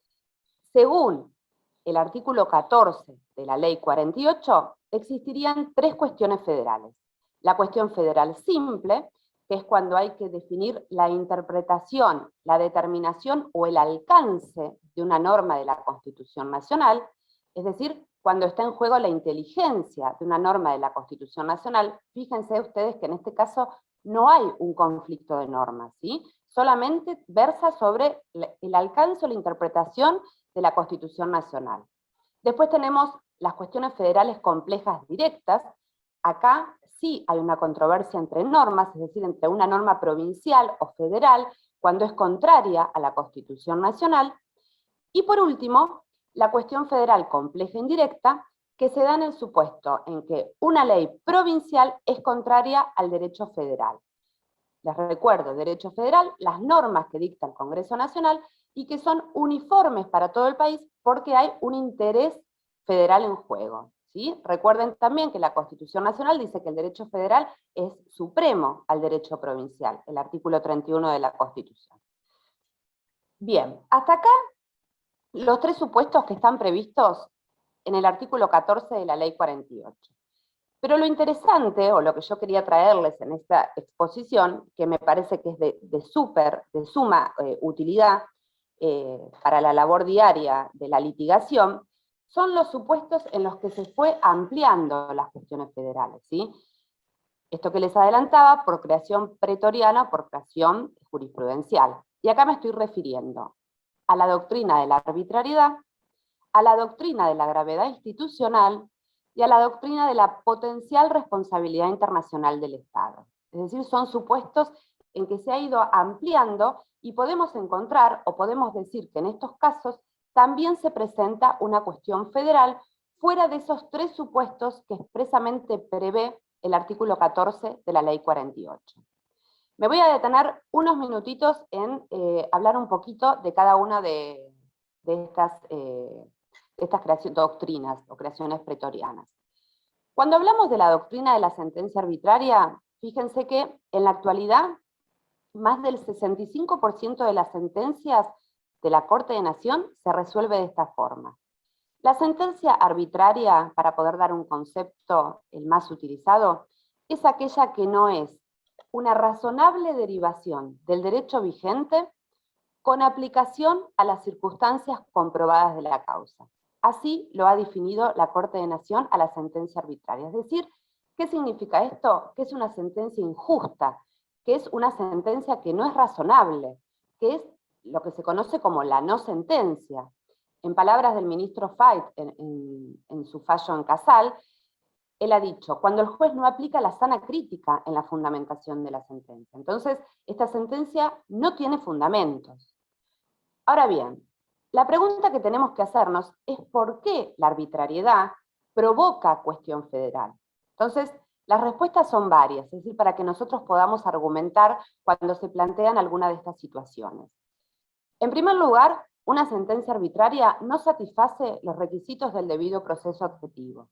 Speaker 5: según el artículo 14 de la Ley 48, existirían tres cuestiones federales. La cuestión federal simple, que es cuando hay que definir la interpretación, la determinación o el alcance de una norma de la Constitución Nacional, es decir, cuando está en juego la inteligencia de una norma de la Constitución Nacional. Fíjense ustedes que en este caso no hay un conflicto de normas, ¿sí? Solamente versa sobre el alcance o la interpretación de la Constitución Nacional. Después tenemos las cuestiones federales complejas directas. Acá sí hay una controversia entre normas, es decir, entre una norma provincial o federal, cuando es contraria a la Constitución Nacional. Y por último, la cuestión federal compleja indirecta, que se da en el supuesto en que una ley provincial es contraria al derecho federal. Les recuerdo, derecho federal, las normas que dicta el Congreso Nacional y que son uniformes para todo el país porque hay un interés federal en juego, ¿sí? Recuerden también que la Constitución Nacional dice que el derecho federal es supremo al derecho provincial, el artículo 31 de la Constitución. Bien, hasta acá los tres supuestos que están previstos en el artículo 14 de la Ley 48. Pero lo interesante, o lo que yo quería traerles en esta exposición, que me parece que es de suma utilidad para la labor diaria de la litigación, son los supuestos en los que se fue ampliando las cuestiones federales, ¿sí? Esto que les adelantaba, por creación pretoriana, por creación jurisprudencial. Y acá me estoy refiriendo a la doctrina de la arbitrariedad, a la doctrina de la gravedad institucional, y a la doctrina de la potencial responsabilidad internacional del Estado. Es decir, son supuestos en que se ha ido ampliando y podemos encontrar, o podemos decir que en estos casos, también se presenta una cuestión federal fuera de esos tres supuestos que expresamente prevé el artículo 14 de la Ley 48. Me voy a detener unos minutitos en hablar un poquito de cada una de estas doctrinas o creaciones pretorianas. Cuando hablamos de la doctrina de la sentencia arbitraria, fíjense que en la actualidad más del 65% de las sentencias de la Corte de Nación se resuelve de esta forma. La sentencia arbitraria, para poder dar un concepto el más utilizado, es aquella que no es una razonable derivación del derecho vigente con aplicación a las circunstancias comprobadas de la causa. Así lo ha definido la Corte de Nación a la sentencia arbitraria. Es decir, ¿qué significa esto? Que es una sentencia injusta, que es una sentencia que no es razonable, que es lo que se conoce como la no sentencia. En palabras del ministro Fait, en su fallo en Casal, él ha dicho, cuando el juez no aplica la sana crítica en la fundamentación de la sentencia. Entonces, esta sentencia no tiene fundamentos. Ahora bien, la pregunta que tenemos que hacernos es por qué la arbitrariedad provoca cuestión federal. Entonces, las respuestas son varias, es decir, para que nosotros podamos argumentar cuando se plantean alguna de estas situaciones. En primer lugar, una sentencia arbitraria no satisface los requisitos del debido proceso objetivo.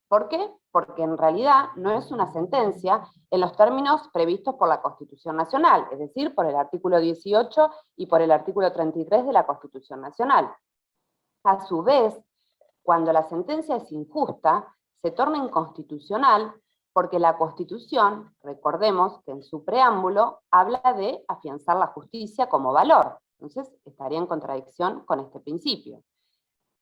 Speaker 5: ¿Por qué? Porque en realidad no es una sentencia en los términos previstos por la Constitución Nacional, es decir, por el artículo 18 y por el artículo 33 de la Constitución Nacional. A su vez, cuando la sentencia es injusta, se torna inconstitucional porque la Constitución, recordemos que en su preámbulo, habla de afianzar la justicia como valor. Entonces, estaría en contradicción con este principio.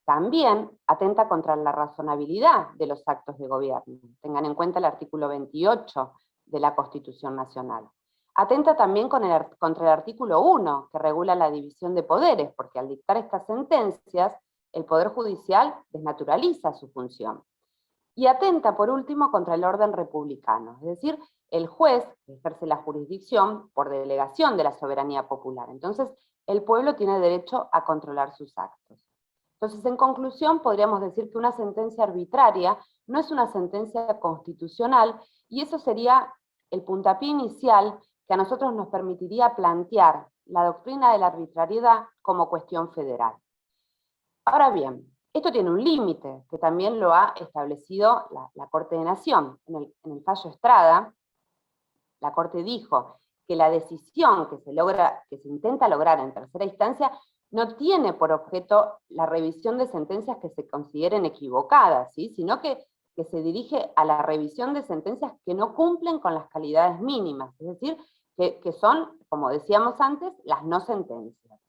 Speaker 5: También atenta contra la razonabilidad de los actos de gobierno. Tengan en cuenta el artículo 28 de la Constitución Nacional. Atenta también contra el artículo 1, que regula la división de poderes, porque al dictar estas sentencias, el Poder Judicial desnaturaliza su función. Y atenta, por último, contra el orden republicano, es decir, el juez ejerce la jurisdicción por delegación de la soberanía popular. Entonces, el pueblo tiene derecho a controlar sus actos. Entonces, en conclusión, podríamos decir que una sentencia arbitraria no es una sentencia constitucional, y eso sería el puntapié inicial que a nosotros nos permitiría plantear la doctrina de la arbitrariedad como cuestión federal. Ahora bien, esto tiene un límite, que también lo ha establecido la Corte de Nación. En el fallo Estrada, la Corte dijo que la decisión que se intenta lograr en tercera instancia no tiene por objeto la revisión de sentencias que se consideren equivocadas, ¿sí? Sino que se dirige a la revisión de sentencias que no cumplen con las calidades mínimas, es decir, que son, como decíamos antes, las no sentencias.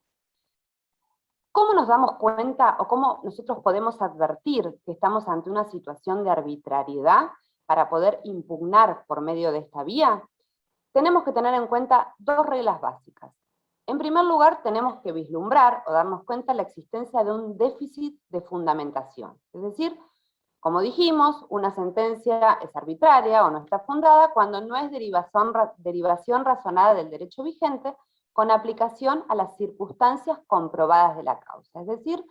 Speaker 5: ¿Cómo nos damos cuenta o cómo nosotros podemos advertir que estamos ante una situación de arbitrariedad para poder impugnar por medio de esta vía? Tenemos que tener en cuenta dos reglas básicas. En primer lugar, tenemos que vislumbrar o darnos cuenta de la existencia de un déficit de fundamentación. Es decir, como dijimos, una sentencia es arbitraria o no está fundada cuando no es derivación razonada del derecho vigente con aplicación a las circunstancias comprobadas de la causa. Es decir,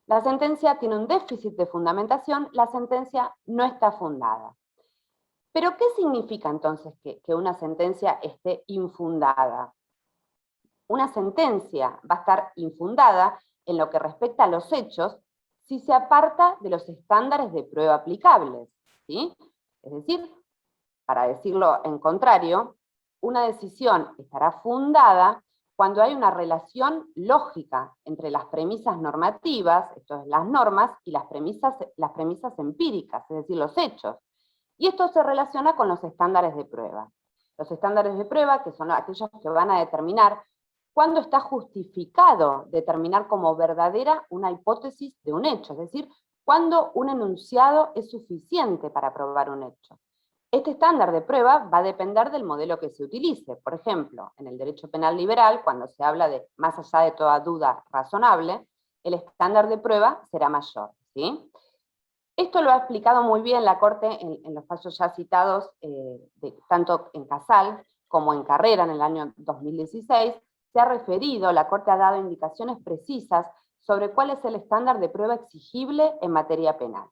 Speaker 5: la sentencia tiene un déficit de fundamentación, la sentencia no está fundada. ¿Pero qué significa entonces que una sentencia esté infundada? Una sentencia va a estar infundada en lo que respecta a los hechos si se aparta de los estándares de prueba aplicables, ¿sí? Es decir, para decirlo en contrario, una decisión estará fundada cuando hay una relación lógica entre las premisas normativas, esto es las normas, y las premisas empíricas, es decir, los hechos. Y esto se relaciona con los estándares de prueba. Los estándares de prueba, que son aquellos que van a determinar cuándo está justificado determinar como verdadera una hipótesis de un hecho, es decir, cuándo un enunciado es suficiente para probar un hecho. Este estándar de prueba va a depender del modelo que se utilice. Por ejemplo, en el derecho penal liberal, cuando se habla de más allá de toda duda razonable, el estándar de prueba será mayor, ¿sí? Esto lo ha explicado muy bien la Corte en los fallos ya citados, tanto en Casal como en Carrera en el año 2016, se ha referido, la Corte ha dado indicaciones precisas sobre cuál es el estándar de prueba exigible en materia penal.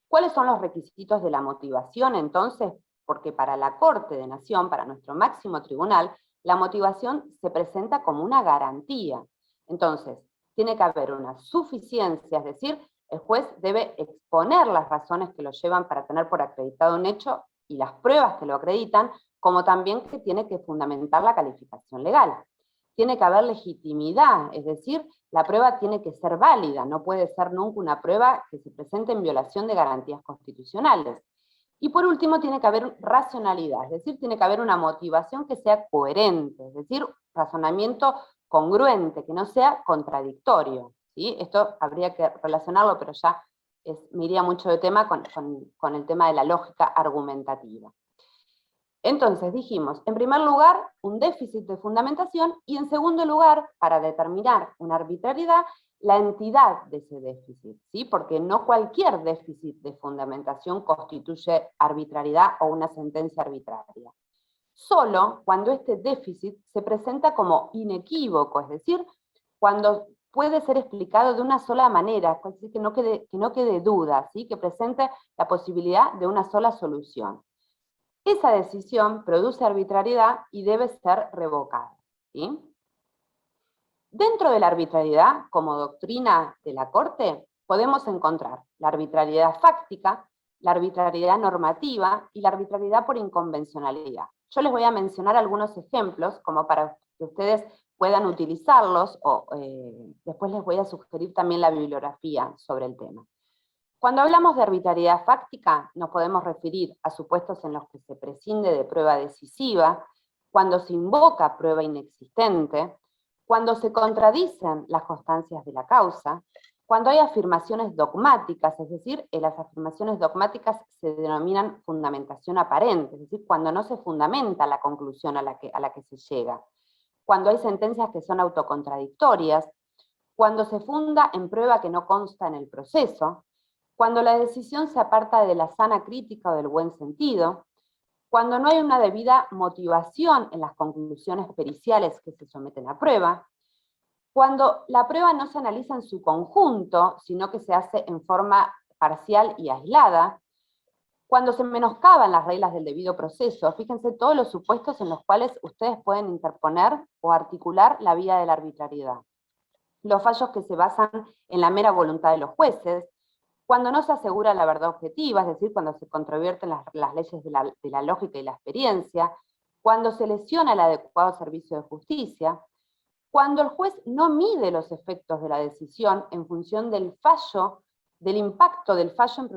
Speaker 5: ¿Cuáles son los requisitos de la motivación entonces? Porque para la Corte de Nación, para nuestro máximo tribunal, la motivación se presenta como una garantía. Entonces, tiene que haber una suficiencia, es decir, el juez debe exponer las razones que lo llevan para tener por acreditado un hecho y las pruebas que lo acreditan, como también que tiene que fundamentar la calificación legal. Tiene que haber legitimidad, es decir, la prueba tiene que ser válida, no puede ser nunca una prueba que se presente en violación de garantías constitucionales. Y por último, tiene que haber racionalidad, es decir, tiene que haber una motivación que sea coherente, es decir, razonamiento congruente, que no sea contradictorio, ¿sí? Esto habría que relacionarlo, pero ya me iría mucho de tema con el tema de la lógica argumentativa. Entonces dijimos, en primer lugar, un déficit de fundamentación, y en segundo lugar, para determinar una arbitrariedad, la entidad de ese déficit, ¿sí? Porque no cualquier déficit de fundamentación constituye arbitrariedad o una sentencia arbitraria. Solo cuando este déficit se presenta como inequívoco, es decir, cuando puede ser explicado de una sola manera, es decir, que no quede duda, ¿sí? Que presente la posibilidad de una sola solución. Esa decisión produce arbitrariedad y debe ser revocada, ¿sí? Dentro de la arbitrariedad, como doctrina de la Corte, podemos encontrar la arbitrariedad fáctica, la arbitrariedad normativa y la arbitrariedad por inconvencionalidad. Yo les voy a mencionar algunos ejemplos como para que ustedes puedan utilizarlos, o después les voy a sugerir también la bibliografía sobre el tema. Cuando hablamos de arbitrariedad fáctica, nos podemos referir a supuestos en los que se prescinde de prueba decisiva, cuando se invoca prueba inexistente, cuando se contradicen las constancias de la causa, cuando hay afirmaciones dogmáticas, es decir, las afirmaciones dogmáticas se denominan fundamentación aparente, es decir, cuando no se fundamenta la conclusión a la que se llega, cuando hay sentencias que son autocontradictorias, cuando se funda en prueba que no consta en el proceso, cuando la decisión se aparta de la sana crítica o del buen sentido, cuando no hay una debida motivación en las conclusiones periciales que se someten a prueba, cuando la prueba no se analiza en su conjunto, sino que se hace en forma parcial y aislada, Cuando se menoscaban las reglas del debido proceso, fíjense todos los supuestos en los cuales ustedes pueden interponer o articular la vía de la arbitrariedad. Los fallos que se basan en la mera voluntad de los jueces, cuando no se asegura la verdad objetiva, es decir, cuando se controvierten las leyes de la lógica y la experiencia, cuando se lesiona el adecuado servicio de justicia, cuando el juez no mide los efectos de la decisión en función del fallo, del impacto del fallo en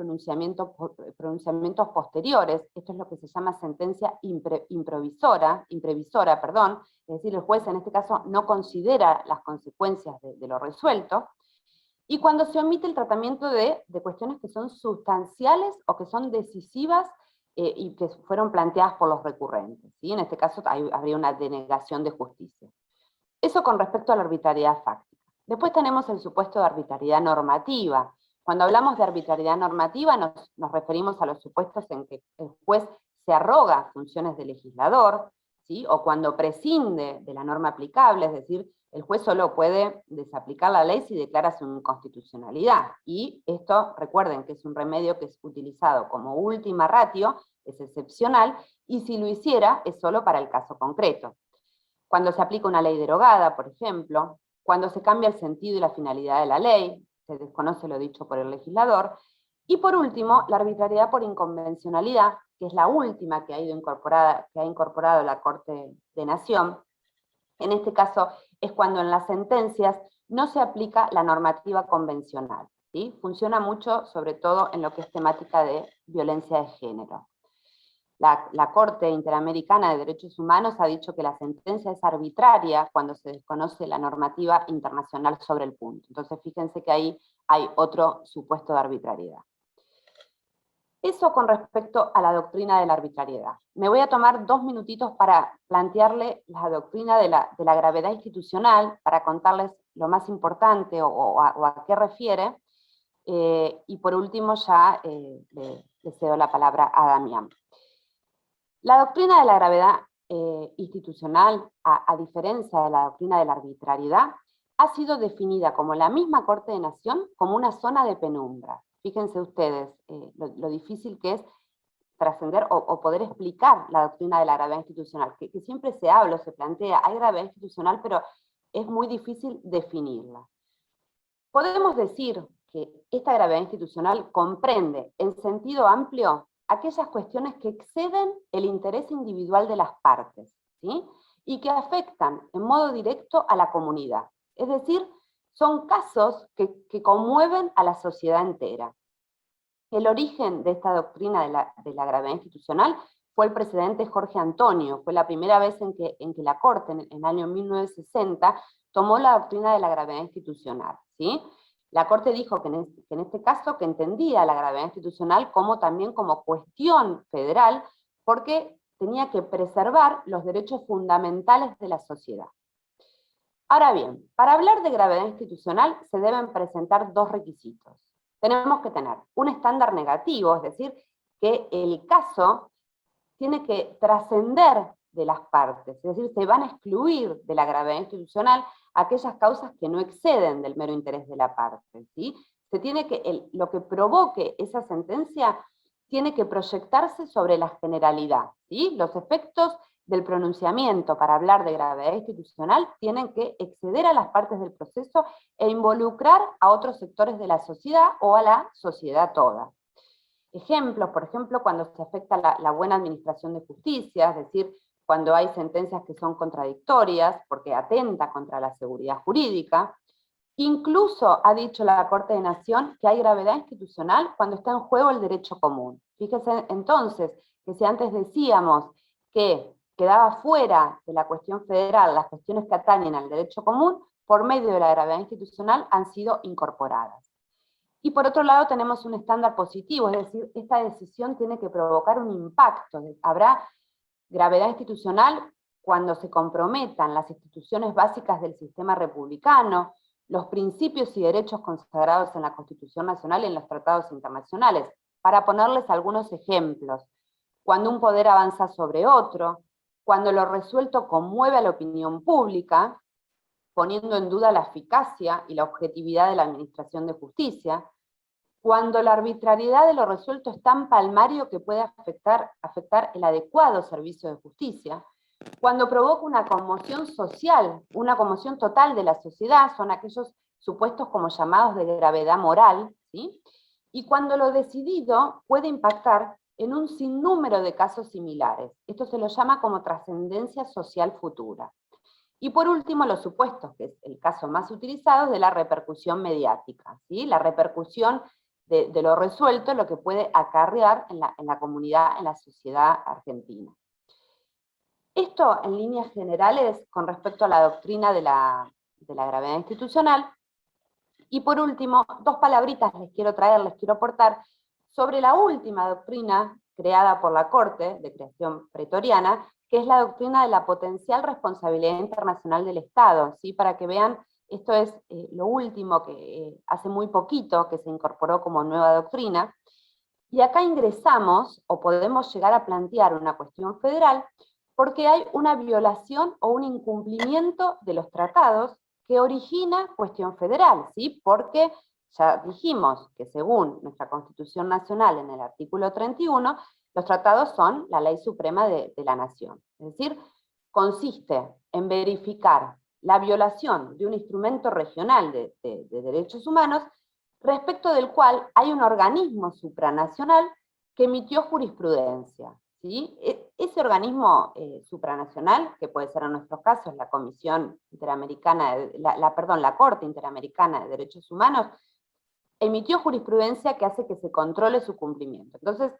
Speaker 5: pronunciamientos posteriores, esto es lo que se llama sentencia imprevisora, es decir, el juez en este caso no considera las consecuencias de lo resuelto, y cuando se omite el tratamiento de cuestiones que son sustanciales o que son decisivas y que fueron planteadas por los recurrentes, ¿sí? En este caso habría una denegación de justicia. Eso con respecto a la arbitrariedad fáctica. Después tenemos el supuesto de arbitrariedad normativa. Cuando hablamos de arbitrariedad normativa nos referimos a los supuestos en que el juez se arroga funciones de legislador, ¿sí? O cuando prescinde de la norma aplicable, es decir, el juez solo puede desaplicar la ley si declara su inconstitucionalidad. Y esto, recuerden que es un remedio que es utilizado como última ratio, es excepcional, y si lo hiciera es solo para el caso concreto. Cuando se aplica una ley derogada, por ejemplo, cuando se cambia el sentido y la finalidad de la ley, se desconoce lo dicho por el legislador, y por último, la arbitrariedad por inconvencionalidad, que es la última que ha incorporado la Corte de Nación. En este caso es cuando en las sentencias no se aplica la normativa convencional, ¿sí? Funciona mucho, sobre todo en lo que es temática de violencia de género. La Corte Interamericana de Derechos Humanos ha dicho que la sentencia es arbitraria cuando se desconoce la normativa internacional sobre el punto. Entonces fíjense que ahí hay otro supuesto de arbitrariedad. Eso con respecto a la doctrina de la arbitrariedad. Me voy a tomar 2 minutitos para plantearle la doctrina de la gravedad institucional, para contarles lo más importante o a qué refiere, y por último ya le cedo la palabra a Damián. La doctrina de la gravedad institucional, a diferencia de la doctrina de la arbitrariedad, ha sido definida como la misma Corte de Nación como una zona de penumbra. Fíjense ustedes lo difícil que es trascender o poder explicar la doctrina de la gravedad institucional, que siempre se habla o se plantea, hay gravedad institucional, pero es muy difícil definirla. Podemos decir que esta gravedad institucional comprende en sentido amplio aquellas cuestiones que exceden el interés individual de las partes, ¿sí? Y que afectan en modo directo a la comunidad. Es decir, son casos que conmueven a la sociedad entera. El origen de esta doctrina de la gravedad institucional fue el presidente Jorge Antonio. Fue la primera vez en que la Corte, en el año 1960, tomó la doctrina de la gravedad institucional, ¿sí? La Corte dijo que en este caso que entendía la gravedad institucional también como cuestión federal, porque tenía que preservar los derechos fundamentales de la sociedad. Ahora bien, para hablar de gravedad institucional se deben presentar 2 requisitos. Tenemos que tener un estándar negativo, es decir, que el caso tiene que trascender de las partes, es decir, se van a excluir de la gravedad institucional aquellas causas que no exceden del mero interés de la parte, ¿sí? Se tiene que, lo que provoque esa sentencia tiene que proyectarse sobre la generalidad, ¿sí? Los efectos del pronunciamiento para hablar de gravedad institucional tienen que exceder a las partes del proceso e involucrar a otros sectores de la sociedad o a la sociedad toda. Ejemplos, por ejemplo, cuando se afecta la buena administración de justicia, es decir, cuando hay sentencias que son contradictorias, porque atenta contra la seguridad jurídica. Incluso ha dicho la Corte de Nación que hay gravedad institucional cuando está en juego el derecho común. Fíjense entonces que si antes decíamos que quedaba fuera de la cuestión federal las cuestiones que atañen al derecho común, por medio de la gravedad institucional han sido incorporadas. Y por otro lado tenemos un estándar positivo, es decir, esta decisión tiene que provocar un impacto. Habrá gravedad institucional cuando se comprometan las instituciones básicas del sistema republicano, los principios y derechos consagrados en la Constitución Nacional y en los tratados internacionales. Para ponerles algunos ejemplos, cuando un poder avanza sobre otro, cuando lo resuelto conmueve a la opinión pública, poniendo en duda la eficacia y la objetividad de la administración de justicia, cuando la arbitrariedad de lo resuelto es tan palmario que puede afectar el adecuado servicio de justicia, cuando provoca una conmoción social, una conmoción total de la sociedad, son aquellos supuestos como llamados de gravedad moral, ¿sí? Y cuando lo decidido puede impactar en un sinnúmero de casos similares. Esto se lo llama como trascendencia social futura. Y por último, los supuestos, que es el caso más utilizado, de la repercusión mediática, ¿sí? La repercusión de lo resuelto, lo que puede acarrear en la comunidad, en la sociedad argentina. Esto, en líneas generales, con respecto a la doctrina de la gravedad institucional. Y por último, dos palabritas les quiero aportar, sobre la última doctrina creada por la Corte, de creación pretoriana, que es la doctrina de la potencial responsabilidad internacional del Estado, ¿sí? Para que vean, esto es lo último que hace muy poquito que se incorporó como nueva doctrina, y acá ingresamos, o podemos llegar a plantear una cuestión federal, porque hay una violación o un incumplimiento de los tratados que origina cuestión federal, ¿sí? Porque ya dijimos que según nuestra Constitución Nacional en el artículo 31, los tratados son la ley suprema de la nación. Es decir, consiste en verificar la violación de un instrumento regional de derechos humanos, respecto del cual hay un organismo supranacional que emitió jurisprudencia, ¿sí? Ese organismo supranacional, que puede ser en nuestros casos la Comisión Interamericana, la Corte Interamericana de Derechos Humanos, emitió jurisprudencia que hace que se controle su cumplimiento. Entonces,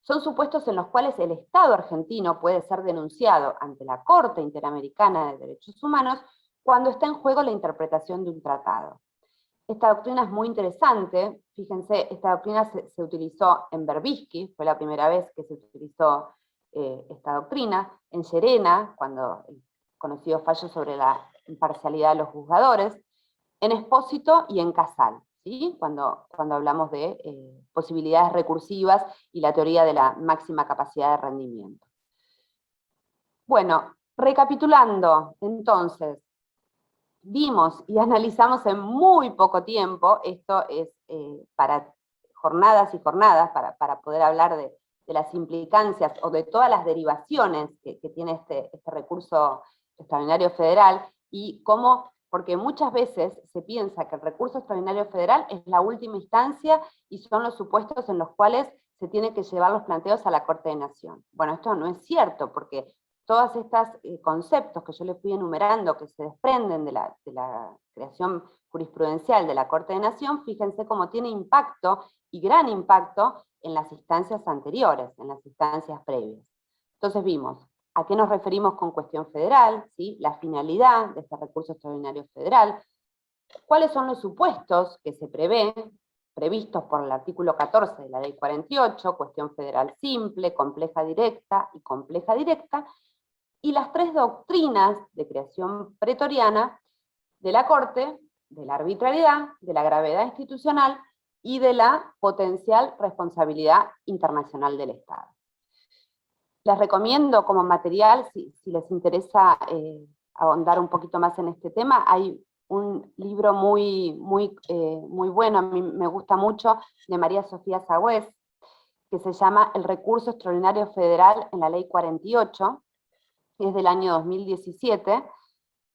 Speaker 5: son supuestos en los cuales el Estado argentino puede ser denunciado ante la Corte Interamericana de Derechos Humanos cuando está en juego la interpretación de un tratado. Esta doctrina es muy interesante, fíjense, esta doctrina se utilizó en Berbisky, fue la primera vez que se utilizó esta doctrina, en Llerena, cuando el conocido fallo sobre la imparcialidad de los juzgadores, en Espósito y en Casal, ¿sí? Cuando hablamos de posibilidades recursivas y la teoría de la máxima capacidad de rendimiento. Bueno, recapitulando, entonces, vimos y analizamos en muy poco tiempo, esto es para jornadas y jornadas, para poder hablar de las implicancias o de todas las derivaciones que tiene este recurso extraordinario federal, y cómo, porque muchas veces se piensa que el recurso extraordinario federal es la última instancia y son los supuestos en los cuales se tienen que llevar los planteos a la Corte de Nación. Bueno, esto no es cierto, porque todos estos conceptos que yo les fui enumerando, que se desprenden de la creación jurisprudencial de la Corte de Nación, fíjense cómo tiene impacto, y gran impacto, en las instancias anteriores, en las instancias previas. Entonces vimos a qué nos referimos con cuestión federal, ¿sí? La finalidad de este recurso extraordinario federal, cuáles son los supuestos que se previstos por el artículo 14 de la Ley 48, cuestión federal simple, compleja directa y compleja directa, y las tres doctrinas de creación pretoriana de la Corte, de la arbitrariedad, de la gravedad institucional y de la potencial responsabilidad internacional del Estado. Les recomiendo como material, si les interesa ahondar un poquito más en este tema, hay un libro muy bueno, a mí me gusta mucho, de María Sofía Sagüez, que se llama El recurso extraordinario federal en la Ley 48, que es del año 2017,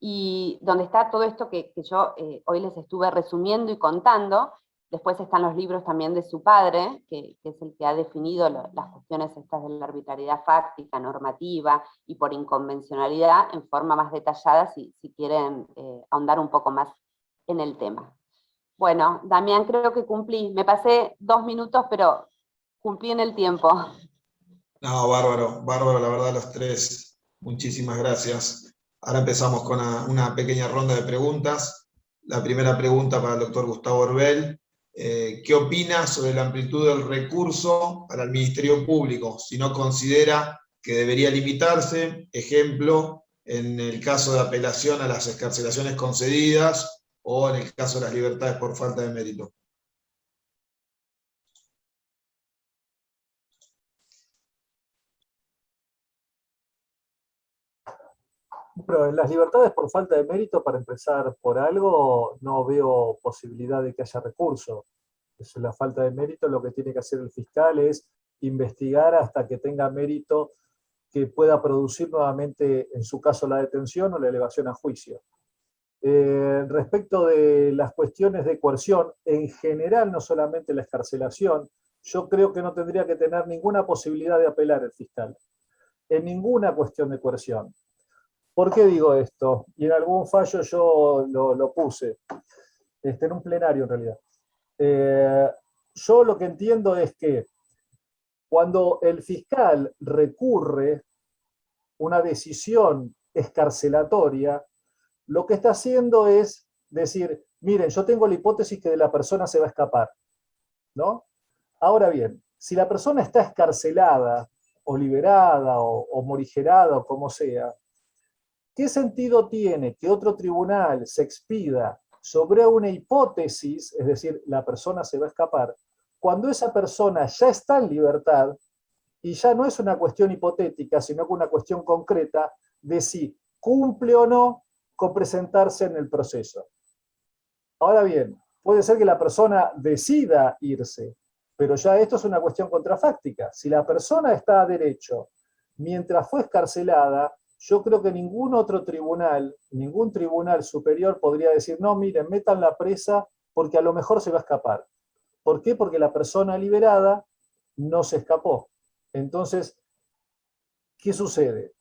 Speaker 5: y donde está todo esto que yo hoy les estuve resumiendo y contando. Después están los libros también de su padre, que es el que ha definido las cuestiones estas de la arbitrariedad fáctica, normativa, y por inconvencionalidad, en forma más detallada, si quieren ahondar un poco más en el tema. Bueno, Damián, creo que cumplí. Me pasé 2 minutos, pero cumplí en el tiempo.
Speaker 2: No, bárbaro, bárbaro, la verdad, los tres. Muchísimas gracias. Ahora empezamos con una pequeña ronda de preguntas. La primera pregunta para el doctor Gustavo Orbel. ¿Qué opina sobre la amplitud del recurso para el Ministerio Público? Si no considera que debería limitarse, ejemplo, en el caso de apelación a las excarcelaciones concedidas o en el caso de las libertades por falta de mérito.
Speaker 3: Pero en las libertades por falta de mérito, para empezar por algo, no veo posibilidad de que haya recurso. Es la falta de mérito. Lo que tiene que hacer el fiscal es investigar hasta que tenga mérito que pueda producir nuevamente, en su caso, la detención o la elevación a juicio. Respecto de las cuestiones de coerción, en general, no solamente la excarcelación, yo creo que no tendría que tener ninguna posibilidad de apelar el fiscal, en ninguna cuestión de coerción. ¿Por qué digo esto? Y en algún fallo yo lo puse, en un plenario en realidad. Yo lo que entiendo es que cuando el fiscal recurre una decisión excarcelatoria, lo que está haciendo es decir, miren, yo tengo la hipótesis que la persona se va a escapar, ¿no? Ahora bien, si la persona está excarcelada, o liberada, o morigerada, o como sea, ¿qué sentido tiene que otro tribunal se expida sobre una hipótesis, es decir, la persona se va a escapar, cuando esa persona ya está en libertad, y ya no es una cuestión hipotética, sino que una cuestión concreta de si cumple o no con presentarse en el proceso? Ahora bien, puede ser que la persona decida irse, pero ya esto es una cuestión contrafáctica. Si la persona está a derecho mientras fue excarcelada, yo creo que ningún otro tribunal, ningún tribunal superior podría decir, no, miren, metan la presa porque a lo mejor se va a escapar. ¿Por qué? Porque la persona liberada no se escapó. Entonces, ¿qué sucede?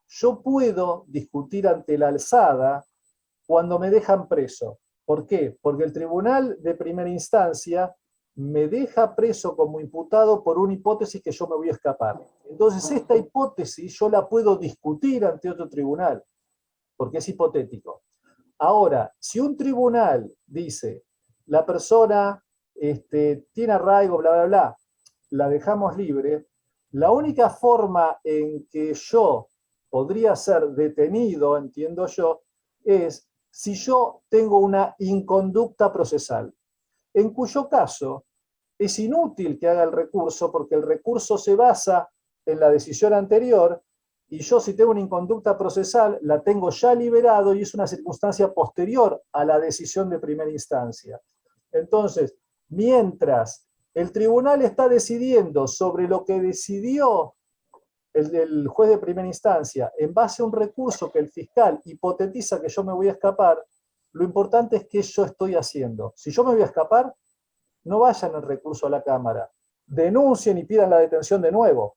Speaker 3: Yo puedo discutir ante la alzada cuando me dejan preso. ¿Por qué? Porque el tribunal de primera instancia me deja preso como imputado por una hipótesis que yo me voy a escapar. Entonces esta hipótesis yo la puedo discutir ante otro tribunal, porque es hipotético. Ahora, si un tribunal dice, la persona tiene arraigo, bla, bla, bla, la dejamos libre, la única forma en que yo podría ser detenido, entiendo yo, es si yo tengo una inconducta procesal, en cuyo caso es inútil que haga el recurso porque el recurso se basa en la decisión anterior y yo si tengo una inconducta procesal la tengo ya liberado y es una circunstancia posterior a la decisión de primera instancia. Entonces, mientras el tribunal está decidiendo sobre lo que decidió el juez de primera instancia, en base a un recurso que el fiscal hipotetiza que yo me voy a escapar, lo importante es qué yo estoy haciendo. Si yo me voy a escapar, no vayan el recurso a la Cámara, denuncien y pidan la detención de nuevo,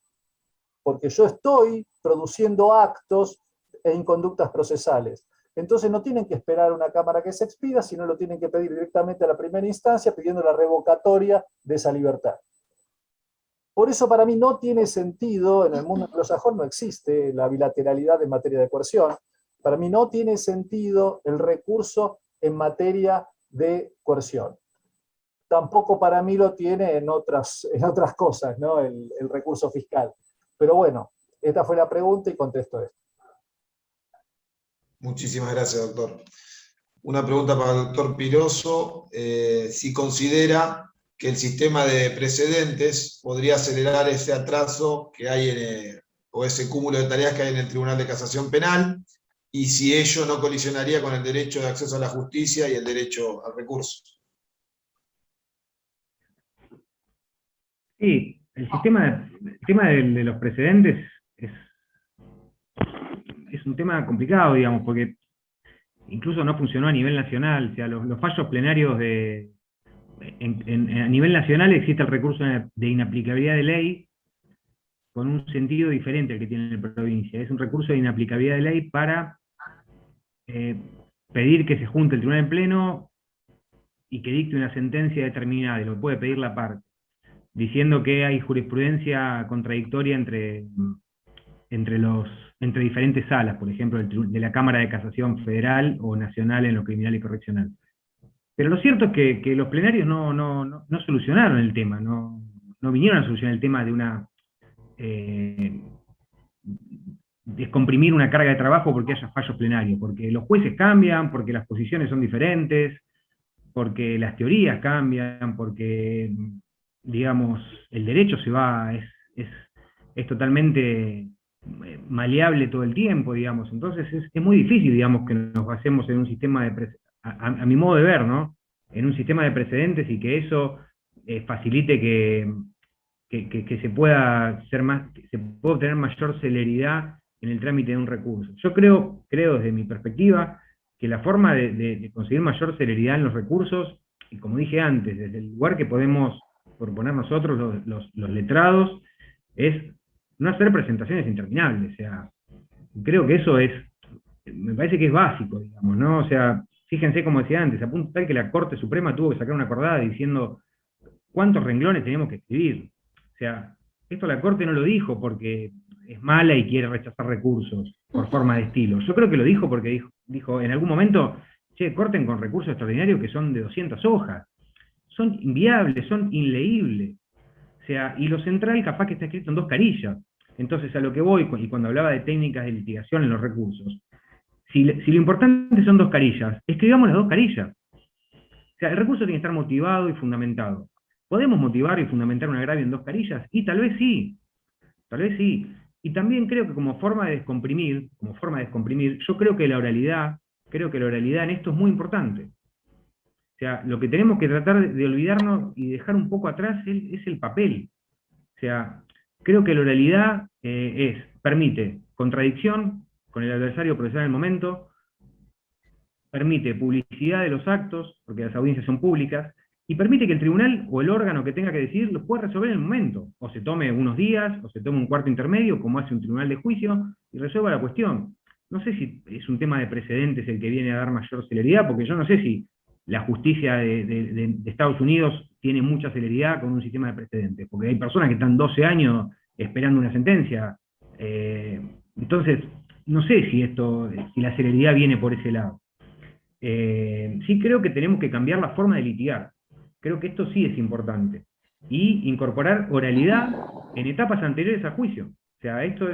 Speaker 3: porque yo estoy produciendo actos e inconductas procesales. Entonces no tienen que esperar una Cámara que se expida, sino lo tienen que pedir directamente a la primera instancia pidiendo la revocatoria de esa libertad. Por eso para mí no tiene sentido, en el mundo anglosajón no existe la bilateralidad en materia de coerción, para mí no tiene sentido el recurso en materia de coerción. Tampoco para mí lo tiene en otras cosas, ¿no? el recurso fiscal. Pero bueno, esta fue la pregunta y contesto esto.
Speaker 2: Muchísimas gracias, doctor. Una pregunta para el doctor Piroso, si considera que el sistema de precedentes podría acelerar ese atraso que hay o ese cúmulo de tareas que hay en el Tribunal de Casación Penal, y si ello no colisionaría con el derecho de acceso a la justicia y el derecho al recurso.
Speaker 4: Sí, el tema de los precedentes es un tema complicado, digamos, porque incluso no funcionó a nivel nacional. O sea, los fallos plenarios a nivel nacional existe el recurso de inaplicabilidad de ley con un sentido diferente al que tiene la provincia. Es un recurso de inaplicabilidad de ley para pedir que se junte el tribunal en pleno y que dicte una sentencia determinada, y lo puede pedir la parte, diciendo que hay jurisprudencia contradictoria entre diferentes salas, por ejemplo, de la Cámara de Casación Federal o Nacional en lo criminal y correccional. Pero lo cierto es que los plenarios no solucionaron el tema, no vinieron a solucionar el tema de descomprimir una carga de trabajo porque haya fallos plenarios, porque los jueces cambian, porque las posiciones son diferentes, porque las teorías cambian, porque, digamos, el derecho es totalmente maleable todo el tiempo, digamos. Entonces es muy difícil, digamos, que nos basemos en un sistema a mi modo de ver, ¿no? En un sistema de precedentes y que eso facilite que se pueda obtener mayor celeridad en el trámite de un recurso. Yo creo desde mi perspectiva que la forma de conseguir mayor celeridad en los recursos, y como dije antes, desde el lugar que podemos proponer nosotros los letrados, es no hacer presentaciones interminables. O sea, creo que eso me parece que es básico, digamos, ¿no? O sea, fíjense, como decía antes, a punto tal que la Corte Suprema tuvo que sacar una acordada diciendo cuántos renglones teníamos que escribir. O sea, esto la Corte no lo dijo porque es mala y quiere rechazar recursos por forma de estilo. Yo creo que lo dijo porque dijo en algún momento, che, corten con recursos extraordinarios que son de 200 hojas. Son inviables, son inleíbles. O sea, y lo central capaz que está escrito en 2 carillas. Entonces, a lo que voy, y cuando hablaba de técnicas de litigación en los recursos, si lo importante son 2 carillas, escribamos las 2 carillas. O sea, el recurso tiene que estar motivado y fundamentado. ¿Podemos motivar y fundamentar un agravio en 2 carillas? Y tal vez sí. Tal vez sí. Y también creo que como forma de descomprimir, yo creo que la oralidad en esto es muy importante. O sea, lo que tenemos que tratar de olvidarnos y dejar un poco atrás es el papel. O sea, creo que la oralidad permite contradicción con el adversario procesal en el momento, permite publicidad de los actos, porque las audiencias son públicas, y permite que el tribunal o el órgano que tenga que decidir lo pueda resolver en el momento, o se tome unos días, o se tome un cuarto intermedio, como hace un tribunal de juicio, y resuelva la cuestión. No sé si es un tema de precedentes el que viene a dar mayor celeridad, porque yo no sé si la justicia de Estados Unidos tiene mucha celeridad con un sistema de precedentes, porque hay personas que están 12 años esperando una sentencia. Entonces, no sé si la celeridad viene por ese lado. Sí creo que tenemos que cambiar la forma de litigar. Creo que esto sí es importante. Y incorporar oralidad en etapas anteriores al juicio. O sea, esto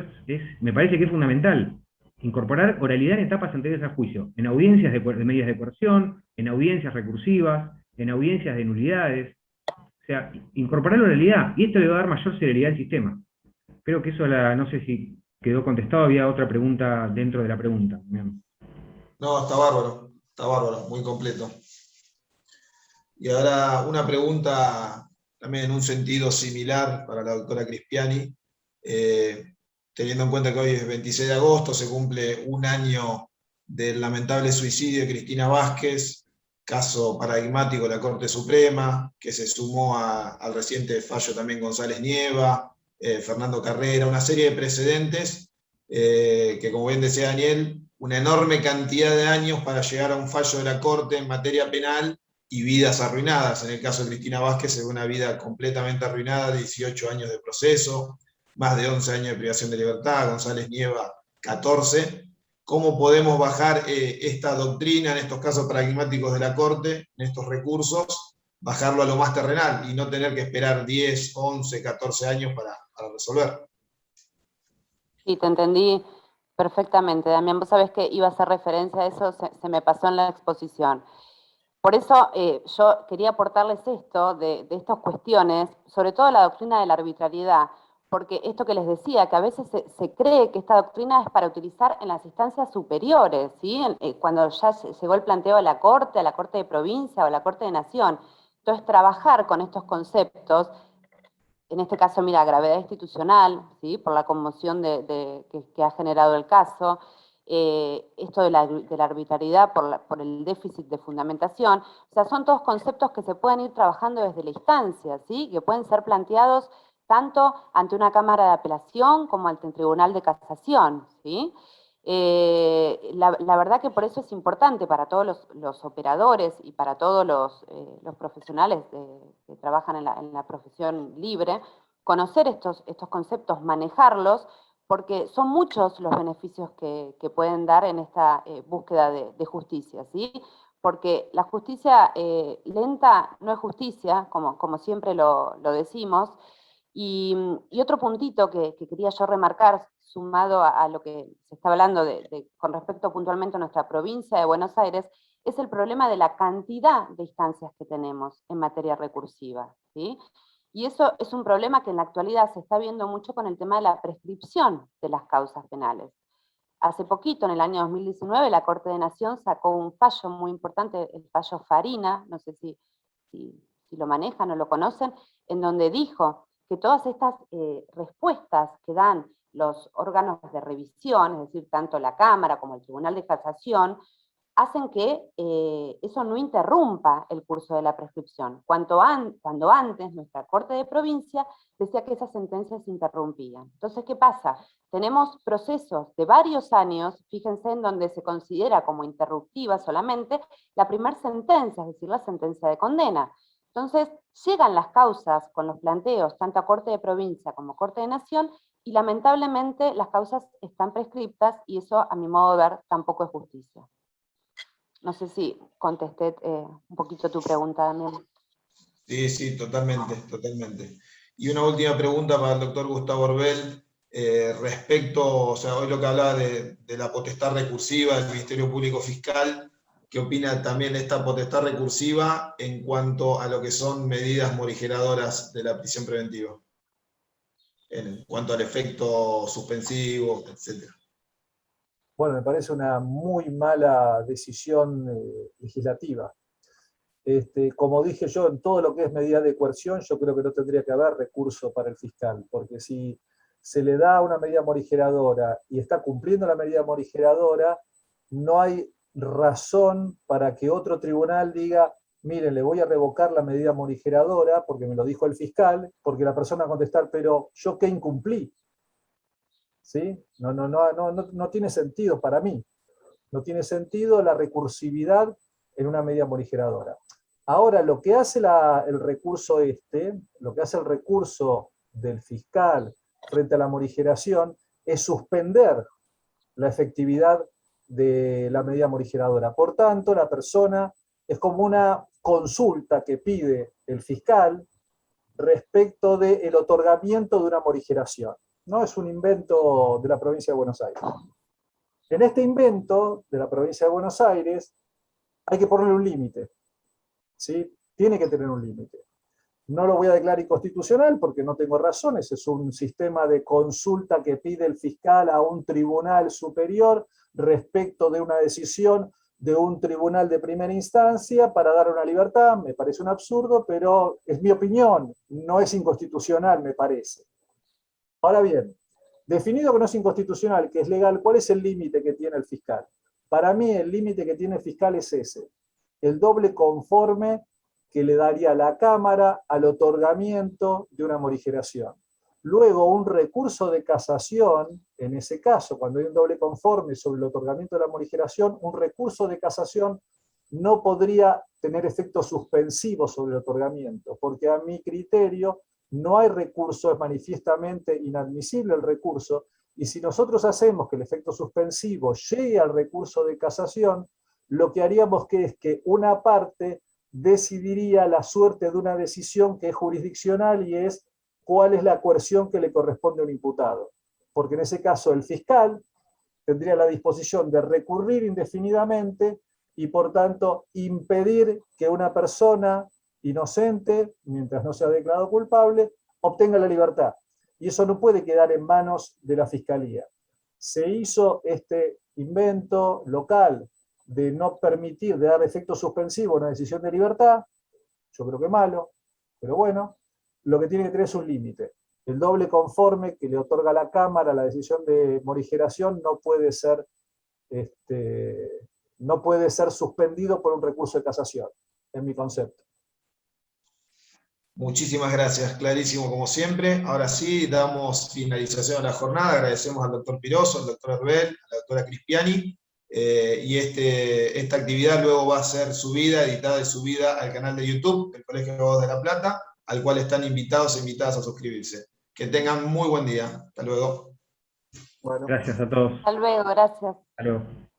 Speaker 4: me parece que es fundamental. Incorporar oralidad en etapas anteriores al juicio. En audiencias de medidas de coerción, en audiencias recursivas, en audiencias de nulidades. O sea, incorporar la oralidad. Y esto le va a dar mayor celeridad al sistema. Creo que eso, no sé si quedó contestado, había otra pregunta dentro de la pregunta.
Speaker 2: No, está bárbaro, muy completo. Y ahora una pregunta también en un sentido similar para la doctora Crispiani, teniendo en cuenta que hoy es 26 de agosto, se cumple un año del lamentable suicidio de Cristina Vázquez, caso paradigmático de la Corte Suprema, que se sumó al reciente fallo también González Nieva, Fernando Carrera, una serie de precedentes que, como bien decía Daniel, una enorme cantidad de años para llegar a un fallo de la Corte en materia penal y vidas arruinadas. En el caso de Cristina Vázquez, es una vida completamente arruinada, 18 años de proceso, más de 11 años de privación de libertad, González Nieva 14. ¿Cómo podemos bajar esta doctrina en estos casos paradigmáticos de la Corte, en estos recursos, bajarlo a lo más terrenal y no tener que esperar 10, 11, 14 años para resolver?
Speaker 5: Sí, te entendí perfectamente, Damián. Vos sabés que iba a hacer referencia a eso, se me pasó en la exposición. Por eso yo quería aportarles esto, de estas cuestiones, sobre todo la doctrina de la arbitrariedad, porque esto que les decía, que a veces se cree que esta doctrina es para utilizar en las instancias superiores, ¿sí? Cuando ya llegó el planteo a la Corte de provincia o a la Corte de Nación. Entonces, trabajar con estos conceptos, en este caso, mira, gravedad institucional, ¿sí? Por la conmoción que ha generado el caso, esto de la arbitrariedad por el déficit de fundamentación, o sea, son todos conceptos que se pueden ir trabajando desde la instancia, ¿sí? Que pueden ser planteados tanto ante una Cámara de Apelación como ante un Tribunal de Casación, ¿sí? La verdad que por eso es importante para todos los operadores y para todos los profesionales que trabajan en la profesión libre, conocer estos conceptos, manejarlos, porque son muchos los beneficios que pueden dar en esta búsqueda de justicia, ¿sí? Porque la justicia lenta no es justicia, como siempre lo decimos. Y otro puntito que quería yo remarcar, sumado a lo que se está hablando con respecto puntualmente a nuestra provincia de Buenos Aires, es el problema de la cantidad de instancias que tenemos en materia recursiva, ¿sí? Y eso es un problema que en la actualidad se está viendo mucho con el tema de la prescripción de las causas penales. Hace poquito, en el año 2019, la Corte de Nación sacó un fallo muy importante, el fallo Farina, no sé si si lo manejan o lo conocen, en donde dijo que todas estas respuestas que dan los órganos de revisión, es decir, tanto la Cámara como el Tribunal de Casación, hacen que eso no interrumpa el curso de la prescripción, cuando antes nuestra Corte de Provincia decía que esas sentencias se interrumpían. Entonces, ¿qué pasa? Tenemos procesos de varios años, fíjense, en donde se considera como interruptiva solamente la primera sentencia, es decir, la sentencia de condena. Entonces, llegan las causas con los planteos, tanto a Corte de Provincia como Corte de Nación, y lamentablemente las causas están prescriptas, y eso, a mi modo de ver, tampoco es justicia. No sé si contesté un poquito tu pregunta, Damián.
Speaker 2: Sí, sí, totalmente, totalmente. Y una última pregunta para el doctor Gustavo Orbel, respecto, o sea, hoy lo que hablaba de la potestad recursiva del Ministerio Público Fiscal, ¿qué opina también de esta potestad recursiva en cuanto a lo que son medidas morigeradoras de la prisión preventiva? En cuanto al efecto suspensivo, etcétera.
Speaker 3: Bueno, me parece una muy mala decisión legislativa. Como dije yo, en todo lo que es medida de coerción, yo creo que no tendría que haber recurso para el fiscal, porque si se le da una medida morigeradora y está cumpliendo la medida morigeradora, no hay razón para que otro tribunal diga, miren, le voy a revocar la medida morigeradora, porque me lo dijo el fiscal, porque la persona va a contestar, pero ¿yo qué incumplí? ¿Sí? No tiene sentido para mí. No tiene sentido la recursividad en una medida morigeradora. Ahora, lo que hace el recurso lo que hace el recurso del fiscal frente a la morigeración es suspender la efectividad de la medida morigeradora. Por tanto, la persona es como una consulta que pide el fiscal respecto del otorgamiento de una morigeración. No es un invento de la provincia de Buenos Aires. En este invento de la provincia de Buenos Aires hay que ponerle un límite. ¿Sí? Tiene que tener un límite. No lo voy a declarar inconstitucional porque no tengo razones. Es un sistema de consulta que pide el fiscal a un tribunal superior respecto de una decisión de un tribunal de primera instancia para dar una libertad. Me parece un absurdo, pero es mi opinión. No es inconstitucional, me parece. Ahora bien, definido que no es inconstitucional, que es legal, ¿cuál es el límite que tiene el fiscal? Para mí el límite que tiene el fiscal es ese, el doble conforme que le daría la Cámara al otorgamiento de una morigeración. Luego un recurso de casación, en ese caso, cuando hay un doble conforme sobre el otorgamiento de la morigeración, un recurso de casación no podría tener efecto suspensivo sobre el otorgamiento, porque a mi criterio no hay recurso, es manifiestamente inadmisible el recurso, y si nosotros hacemos que el efecto suspensivo llegue al recurso de casación, lo que haríamos es que una parte decidiría la suerte de una decisión que es jurisdiccional y es cuál es la coerción que le corresponde a un imputado. Porque en ese caso el fiscal tendría la disposición de recurrir indefinidamente y por tanto impedir que una persona inocente, mientras no sea declarado culpable, obtenga la libertad. Y eso no puede quedar en manos de la Fiscalía. Se hizo este invento local de no permitir, de dar efecto suspensivo a una decisión de libertad. Yo creo que malo, pero bueno, lo que tiene que tener es un límite. El doble conforme que le otorga la Cámara a la decisión de morigeración no puede ser suspendido por un recurso de casación, en mi concepto.
Speaker 2: Muchísimas gracias, clarísimo como siempre. Ahora sí, damos finalización a la jornada. Agradecemos al doctor Piroso, al doctor Orbel, a la doctora Crispiani. Y esta actividad luego va a ser subida, editada y subida al canal de YouTube del Colegio de Abogados de La Plata, al cual están invitados e invitadas a suscribirse. Que tengan muy buen día. Hasta luego.
Speaker 3: Bueno.
Speaker 4: Gracias a todos.
Speaker 5: Hasta luego, gracias.
Speaker 4: Hasta luego.